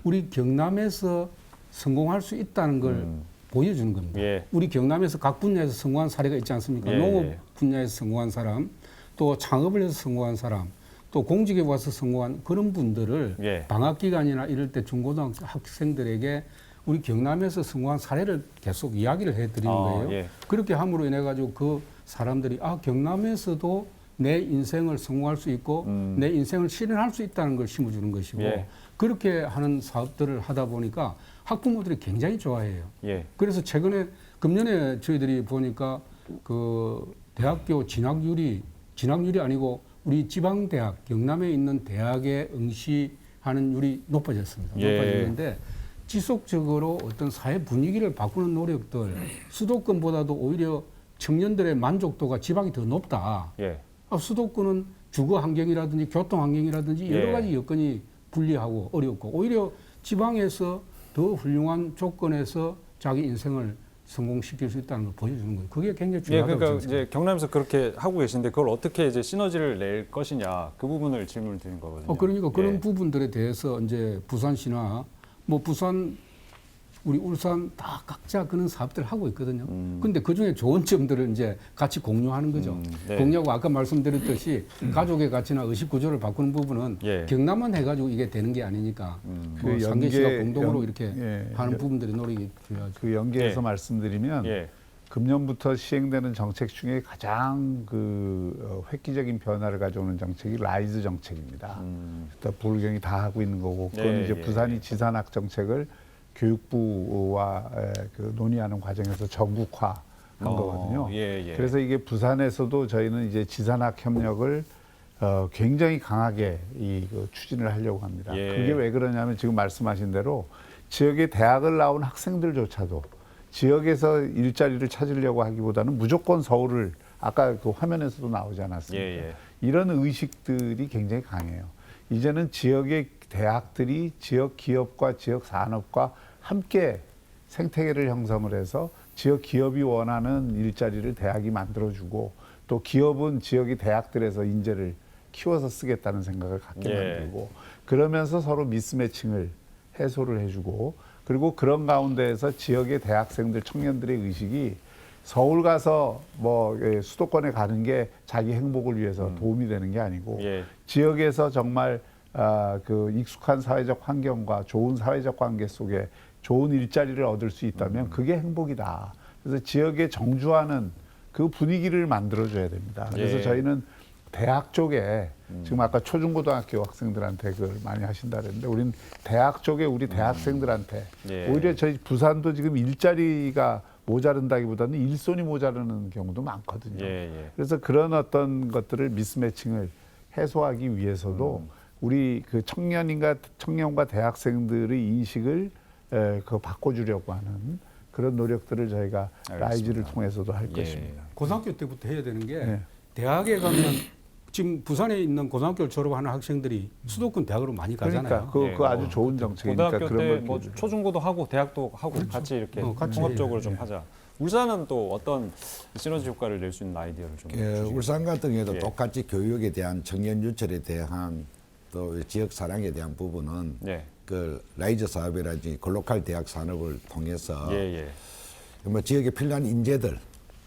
우리 경남에서 성공할 수 있다는 걸 보여주는 겁니다.
예.
우리 경남에서 각 분야에서 성공한 사례가 있지 않습니까?
예,
농업
예.
분야에서 성공한 사람, 또 창업을 해서 성공한 사람, 또 공직에 와서 성공한 그런 분들을
예.
방학 기간이나 이럴 때 중고등학교 학생들에게 우리 경남에서 성공한 사례를 계속 이야기를 해드리는 거예요.
예.
그렇게 함으로 인해 가지고 그 사람들이 경남에서도 내 인생을 성공할 수 있고 내 인생을 실현할 수 있다는 걸 심어주는 것이고
예.
그렇게 하는 사업들을 하다 보니까 학부모들이 굉장히 좋아해요.
예.
그래서 금년에 저희들이 보니까 그 대학교 진학률이 아니고 우리 지방대학, 경남에 있는 대학에 응시하는 율이 높아졌습니다.
예.
높아졌는데 지속적으로 어떤 사회 분위기를 바꾸는 노력들, 수도권보다도 오히려 청년들의 만족도가 지방이 더 높다.
예.
수도권은 주거 환경이라든지 교통 환경이라든지 여러
예.
가지 여건이 불리하고 어렵고 오히려 지방에서 더 훌륭한 조건에서 자기 인생을 성공시킬 수 있다는 걸 보여주는 거예요. 그게 굉장히
예,
중요하다고
그러니까
저는
이제 경남에서 그렇게 하고 계신데 그걸 어떻게 이제 시너지를 낼 것이냐 그 부분을 질문을 드린 거거든요.
그러니까 그런
예.
부분들에 대해서 이제 부산시나 뭐 부산 우리 울산 다 각자 그런 사업들 하고 있거든요. 근데 그 중에 좋은 점들을 이제 같이 공유하는 거죠.
네.
공유하고 아까 말씀드렸듯이 가족의 가치나 의식 구조를 바꾸는 부분은
예.
경남만 해가지고 이게 되는 게 아니니까 뭐
그
상계시가
연계-
공동으로 이렇게
예,
하는
예.
부분들이 노력이 필요하죠.
그 연계해서
예.
말씀드리면
예.
금년부터 시행되는 정책 중에 가장 획기적인 변화를 가져오는 정책이 라이즈 정책입니다. 또 부울경이 다 하고 있는 거고 그건
예,
이제
예,
부산이
예.
지산학 정책을 교육부와 그 논의하는 과정에서 전국화한 거거든요.
예, 예.
그래서 이게 부산에서도 저희는 이제 지산학 협력을 굉장히 강하게 추진을 하려고 합니다.
예.
그게 왜 그러냐면 지금 말씀하신 대로 지역의 대학을 나온 학생들조차도 지역에서 일자리를 찾으려고 하기보다는 무조건 서울을 아까 그 화면에서도 나오지 않았습니까?
예, 예.
이런 의식들이 굉장히 강해요. 이제는 지역의 대학들이 지역 기업과 지역 산업과 함께 생태계를 형성을 해서 지역 기업이 원하는 일자리를 대학이 만들어주고 또 기업은 지역의 대학들에서 인재를 키워서 쓰겠다는 생각을 갖게
예.
만들고 그러면서 서로 미스매칭을 해소를 해주고 그리고 그런 가운데에서 지역의 대학생들 청년들의 의식이 서울 가서 뭐 수도권에 가는 게 자기 행복을 위해서 도움이 되는 게 아니고
예.
지역에서 정말 그 익숙한 사회적 환경과 좋은 사회적 관계 속에 좋은 일자리를 얻을 수 있다면 그게 행복이다. 그래서 지역에 정주하는 그 분위기를 만들어줘야 됩니다. 그래서
예.
저희는 대학 쪽에 지금 아까 초중고등학교 학생들한테 그걸 많이 하신다 그랬는데 우리는 대학 쪽에 우리 대학생들한테
예.
오히려 저희 부산도 지금 일자리가 모자른다기보다는 일손이 모자르는 경우도 많거든요.
예, 예.
그래서 그런 어떤 것들을 미스매칭을 해소하기 위해서도 우리 그 청년과 대학생들의 인식을 그 바꿔주려고 하는 그런 노력들을 저희가 라이즈를 통해서도 할
예.
것입니다.
고등학교 때부터 해야 되는 게
네.
대학에 가면 지금 부산에 있는 고등학교를 졸업하는 학생들이 수도권 대학으로 많이 가잖아요.
그러니까 그
예.
아주 좋은 정책이니까
고등학교
그런
때
걸
뭐
기울여줘요.
초중고도 하고 대학도 하고 같이 이렇게
같이
통합적으로
해요.
좀
예.
하자. 울산은 또 어떤 시너지 효과를 낼 수 있는 아이디어를 좀 주시겠어요?
울산 같은 경우에도
예.
똑같이 교육에 대한 청년 유철에 대한 또 지역 사랑에 대한 부분은
예.
그 라이즈 사업이라든지 글로컬 대학 산업을 통해서
예, 예.
뭐 지역에 필요한 인재들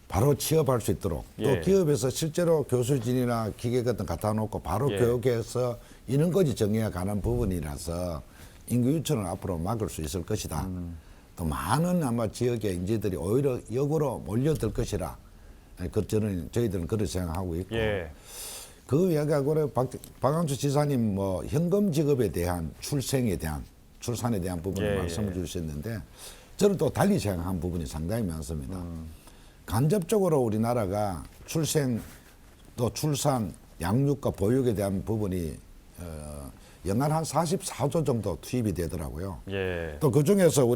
바로 취업할 수 있도록
예.
또 기업에서 실제로 교수진이나 기계 같은 거 갖다 놓고 바로
예.
교육해서 인원까지 정해야 가는 부분이라서 인구 유출은 앞으로 막을 수 있을 것이다. 또 많은 아마 지역의 인재들이 오히려 역으로 몰려들 것이라 저희들은 그렇게 생각하고 있고
예.
그 이야기하고 박광수 지사님 뭐 현금 직업에 대한 출산에 대한 부분을
예,
말씀을
예.
주셨는데 저는 또 달리 생각한 부분이 상당히 많습니다. 간접적으로 우리나라가 출생 또 출산 양육과 보육에 대한 부분이 연간 한 44조 정도 투입이 되더라고요.
예.
또 그중에서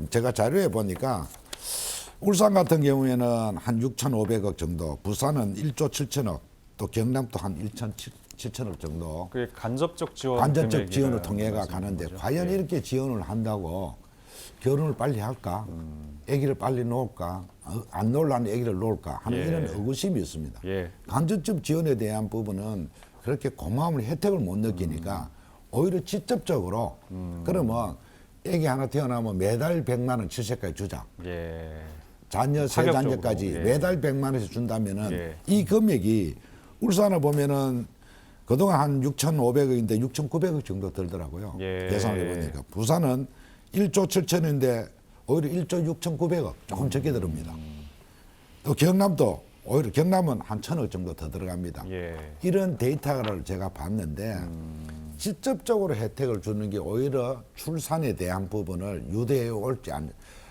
제가 자료에 보니까 울산 같은 경우에는 한 6,500억 정도, 부산은 1조 7천억, 또 경남도 한 1,700억 정도
그게 간접적 지원
간접적
금액이라는
지원을 통해가
말씀인
가는데
거죠?
과연
예.
이렇게 지원을 한다고 결혼을 빨리 할까? 아기를 빨리 놓을까? 안 놓으려는 아기를 놓을까? 하는
예.
이런 의구심이 있습니다.
예.
간접적 지원에 대한 부분은 그렇게 고마움을 혜택을 못 느끼니까 오히려 직접적으로 그러면 아기 하나 태어나면 매달 100만 원 7세까지 주자.
예.
자녀 세
파격적으로.
자녀까지
예.
매달 100만 원씩 준다면은
예.
이 금액이 울산을 보면은 그동안 한 6,500억인데 6,900억 정도 들더라고요.
예.
계산을 해보니까 부산은 1조 7천인데 오히려 1조 6,900억 조금 적게 들어옵니다. 또 경남도 오히려 경남은 한 1,000억 정도 더 들어갑니다.
예.
이런 데이터를 제가 봤는데 직접적으로 혜택을 주는 게 오히려 출산에 대한 부분을 유대해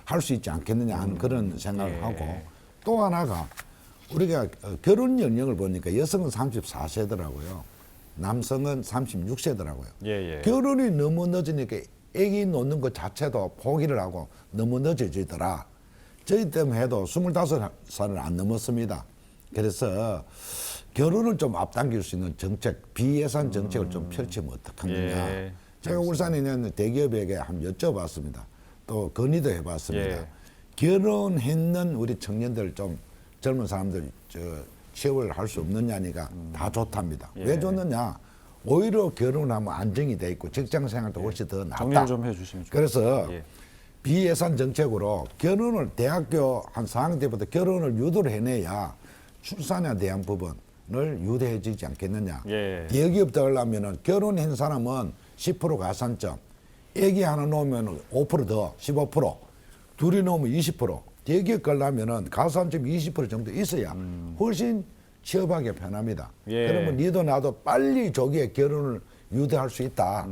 할 수 있지 않겠느냐 하는 그런 생각을
예.
하고 또 하나가 우리가 결혼 연령을 보니까 여성은 34세더라고요. 남성은 36세더라고요.
예, 예.
결혼이 너무 늦으니까 아기 놓는 것 자체도 포기를 하고 너무 늦어지더라. 저희 때문에 해도 25살을 안 넘었습니다. 그래서 결혼을 좀 앞당길 수 있는 정책, 비예산 정책을 좀 펼치면 어떡하느냐.
예.
제가 울산에 있는 대기업에게 한번 여쭤봤습니다. 또 건의도 해봤습니다.
예.
결혼했는 우리 청년들 좀 젊은 사람들 취업을 할 수 없느냐니까 다 좋답니다.
예.
왜 좋느냐? 오히려 결혼하면 안정이 돼 있고 직장 생활도 훨씬 더 낫다.
정리를 좀 해주시면 좋겠습니다.
그래서
예.
비예산 정책으로 결혼을 대학교 한 4학년 때부터 결혼을 유도를 해내야 출산에 대한 부분을 유도해지지 않겠느냐.
예.
대기업 들어가려면은 결혼한 사람은 10% 가산점, 애기 하나 놓으면 5% 더, 15%, 둘이 놓으면 20%. 대기업 가려면은 가산점 20% 정도 있어야 훨씬 취업하기 편합니다.
예.
그러면 니도 나도 빨리 조기에 결혼을 유도할 수 있다.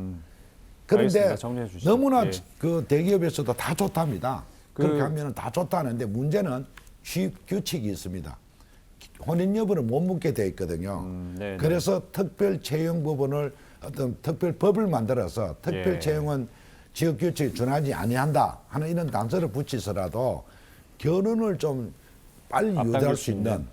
그런데
알겠습니다. 정리해 주시죠.
너무나
예.
그 대기업에서도 다 좋답니다. 그렇게 하면은 다 좋다는데 문제는 취업 규칙이 있습니다. 혼인 여부를 못 묻게 돼 있거든요.
네,
그래서 특별 채용 부분을 어떤 특별 법을 만들어서 특별
예.
채용은 지역 규칙에 준하지 아니한다 하는 이런 단서를 붙이서라도 결혼을 좀 빨리
앞당길
유도할 수 있는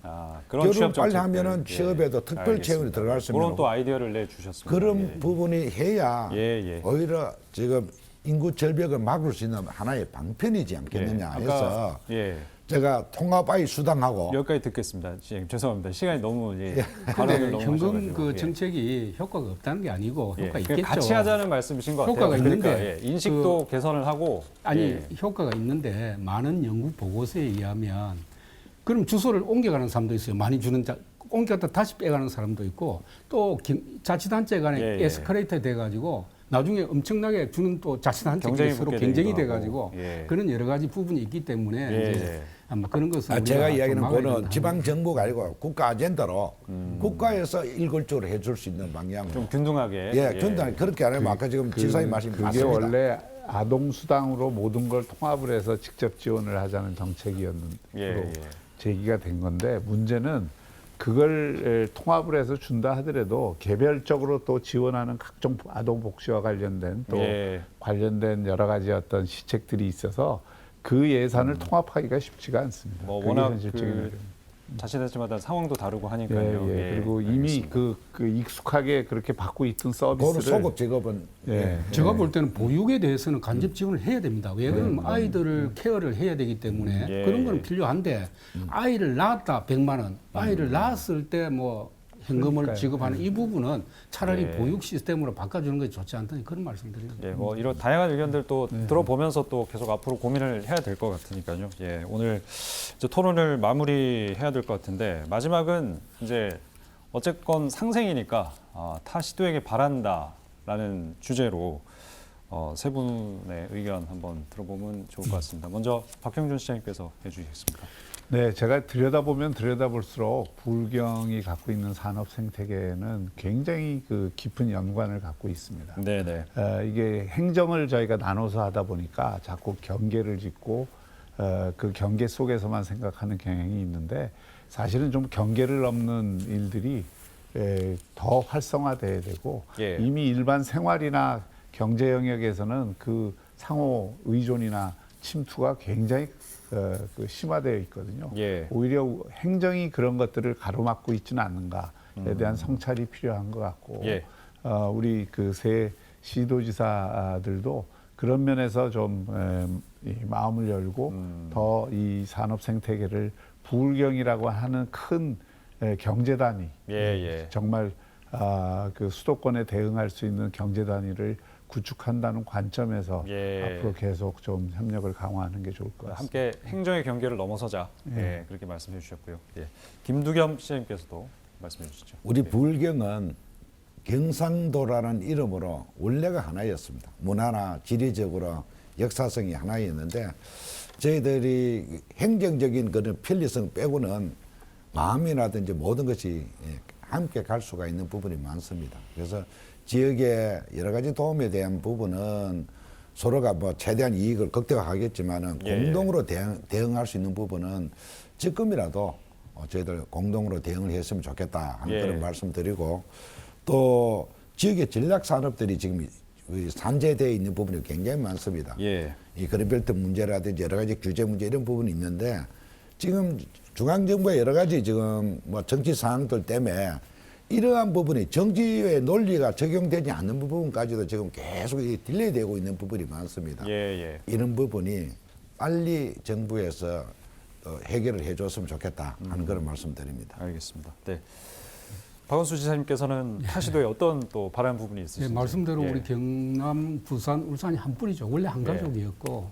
그런
결혼
취업
빨리
정책들.
하면은 취업에도 특별 채용이 들어갈 수 있는
그런 또 아이디어를 내주셨습니다.
그런
예.
부분이 해야
예, 예.
오히려 지금 인구 절벽을 막을 수 있는 하나의 방편이지 않겠느냐
예.
해서
예.
제가 통합아이 수당하고
여기까지 듣겠습니다. 시장님 죄송합니다. 시간이 너무
근데
발언을 너무
현금
하셔가지고.
그
예.
정책이 효과가 없다는 게 아니고
예.
효과
그
있겠죠.
같이 하자는 말씀이신 것 같아요.
효과가
그러니까
있는데
예. 인식도 개선을 하고
아니
예.
효과가 있는데 많은 연구 보고서에 의하면 그럼 주소를 옮겨가는 사람도 있어요. 많이 주는 옮겼다 다시 빼가는 사람도 있고 또 자치단체 간에
예, 예.
에스컬레이터 돼가지고 나중에 엄청나게 주는 또 자치단체끼리
경쟁이
서로
붙게
경쟁이
되기도
돼가지고
하고. 예.
그런 여러 가지 부분이 있기 때문에
예,
이제
예.
아마 그런 것은
제가
우리가 좀
이야기는
막아야
그거는
된다.
지방 정부가 아니고 국가 아젠다로 국가에서 일괄적으로 해줄 수 있는 방향으로
좀 균등하게.
예, 근데 그렇게 안 하면 아까 지금 지사님 말씀이
그게
맞습니다.
원래 아동수당으로 모든 걸 통합을 해서 직접 지원을 하자는 정책이었는데
예, 예.
제기가 된 건데 문제는 그걸 통합을 해서 준다 하더라도 개별적으로 또 지원하는 각종 아동 복지와 관련된 또
예.
관련된 여러 가지 어떤 시책들이 있어서 그 예산을 통합하기가 쉽지가 않습니다.
뭐
그게
워낙
현실적인
그
문제입니다.
자치단체마다 상황도 다르고
예,
하니까요.
예. 그리고 이미 그 익숙하게 그렇게 받고 있던 서비스를
그거는 소급 직업은
예.
제가 볼 때는 보육에 대해서는 간접 지원을 해야 됩니다. 왜 그러면 아이들을 케어를 해야 되기 때문에
예.
그런 거는 필요한데 아이를 낳았다 100만 원, 아이를 낳았을 때 뭐 현금을
그러니까요.
지급하는 이 부분은 차라리
예.
보육 시스템으로 바꿔주는 것이 좋지 않다는 그런 말씀드립니다.
예, 뭐 이런 다양한 의견들 또 들어보면서 또 계속 앞으로 고민을 해야 될 것 같으니까요. 예, 오늘 이제 토론을 마무리해야 될 것 같은데 마지막은 이제 어쨌건 상생이니까 타 시도에게 바란다라는 주제로 세 분의 의견 한번 들어보면 좋을 것 같습니다. 먼저 박형준 시장님께서 해주시겠습니다.
네, 제가 들여다보면 들여다볼수록 부울경이 갖고 있는 산업 생태계는 굉장히 그 깊은 연관을 갖고 있습니다.
네, 네.
이게 행정을 저희가 나눠서 하다 보니까 자꾸 경계를 짓고 그 경계 속에서만 생각하는 경향이 있는데 사실은 좀 경계를 넘는 일들이 더 활성화돼야 되고
예.
이미 일반 생활이나 경제 영역에서는 그 상호 의존이나 침투가 굉장히 그 심화되어 있거든요.
예.
오히려 행정이 그런 것들을 가로막고 있지는 않는가에 대한 성찰이 필요한 것 같고
예.
우리 그 새 시도지사들도 그런 면에서 좀 이 마음을 열고 더 이 산업 생태계를 부울경이라고 하는 큰 경제 단위
예, 예.
정말 그 수도권에 대응할 수 있는 경제 단위를 구축한다는 관점에서
예.
앞으로 계속 좀 협력을 강화하는 게 좋을 것 같습니다.
함께 행정의 경계를 넘어서자. 예, 그렇게 말씀해 주셨고요. 예. 김두겸 시장님께서도 말씀해 주시죠.
우리 부울경은 경상도라는 이름으로 원래가 하나였습니다. 문화나 지리적으로 역사성이 하나였는데 저희들이 행정적인 그런 편리성 빼고는 마음이라든지 모든 것이 함께 갈 수가 있는 부분이 많습니다. 그래서 지역의 여러 가지 도움에 대한 부분은 서로가 뭐 최대한 이익을 극대화하겠지만은
예.
공동으로 대응할 수 있는 부분은 지금이라도 저희들 공동으로 대응을 했으면 좋겠다 하는
예.
그런 말씀드리고 또 지역의 전략 산업들이 지금 산재되어 있는 부분이 굉장히 많습니다.
예.
이 그린벨트 문제라든지 여러 가지 규제 문제 이런 부분이 있는데 지금 중앙정부의 여러 가지 지금 뭐 정치 사항들 때문에 이러한 부분이 정치의 논리가 적용되지 않는 부분까지도 지금 계속 딜레이되고 있는 부분이 많습니다.
예, 예.
이런 부분이 빨리 정부에서 해결을 해줬으면 좋겠다 하는 그런 말씀드립니다.
알겠습니다. 네. 박원순 지사님께서는 타시도에 어떤 또 바라는 부분이
예,
있으신지?
말씀대로
예.
우리 경남, 부산, 울산이 한 뿌리죠. 원래 한 가족이었고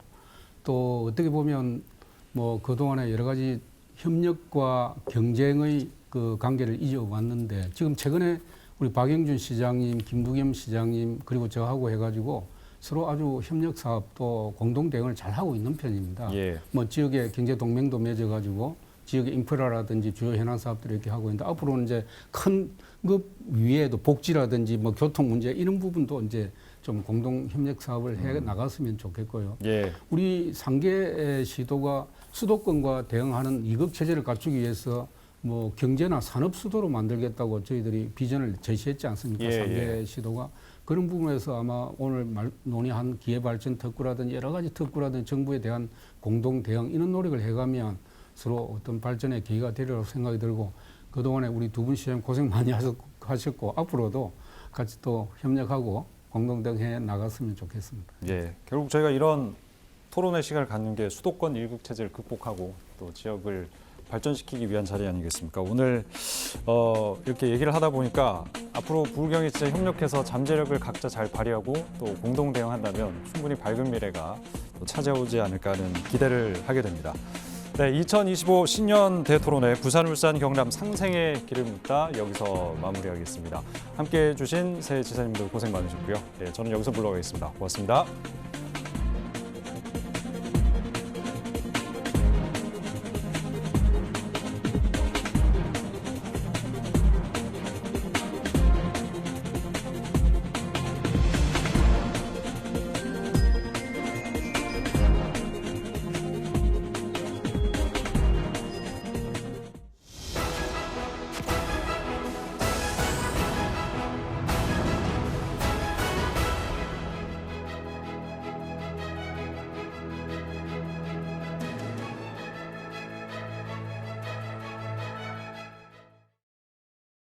또 어떻게 보면 뭐 그동안에 여러 가지 협력과 경쟁의 그 관계를 이어왔는데 지금 최근에 우리 박영준 시장님, 김부겸 시장님 그리고 저하고 해가지고 서로 아주 협력 사업도 공동 대응을 잘 하고 있는 편입니다.
예.
뭐 지역의 경제 동맹도 맺어가지고 지역의 인프라라든지 주요 현안 사업들을 이렇게 하고 있는데 앞으로는 이제 큰 급 위에도 복지라든지 뭐 교통 문제 이런 부분도 이제 좀 공동 협력 사업을 해 나갔으면 좋겠고요.
예.
우리 상계 시도가 수도권과 대응하는 이급 체제를 갖추기 위해서 뭐 경제나 산업 수도로 만들겠다고 저희들이 비전을 제시했지 않습니까?
예,
상계 시도가 그런 부분에서 아마 오늘 논의한 기회발전 특구라든지 여러 가지 특구라든지 정부에 대한 공동 대응 이런 노력을 해가면 서로 어떤 발전의 계기가 되리라고 생각이 들고 그동안에 우리 두 분 시장 고생 많이 하셨고 앞으로도 같이 또 협력하고 공동 대응해 나갔으면 좋겠습니다.
예. 결국 저희가 이런 토론의 시간을 갖는 게 수도권 일극 체제를 극복하고 또 지역을 발전시키기 위한 자리 아니겠습니까? 오늘 이렇게 얘기를 하다 보니까 앞으로 부울경이 진짜 협력해서 잠재력을 각자 잘 발휘하고 또 공동 대응한다면 충분히 밝은 미래가 또 찾아오지 않을까 하는 기대를 하게 됩니다. 네, 2025 신년 대토론회 부산, 울산, 경남 상생의 길을 묻다 여기서 마무리하겠습니다. 함께해 주신 세 지사님들 고생 많으셨고요. 네, 저는 여기서 물러가겠습니다. 고맙습니다.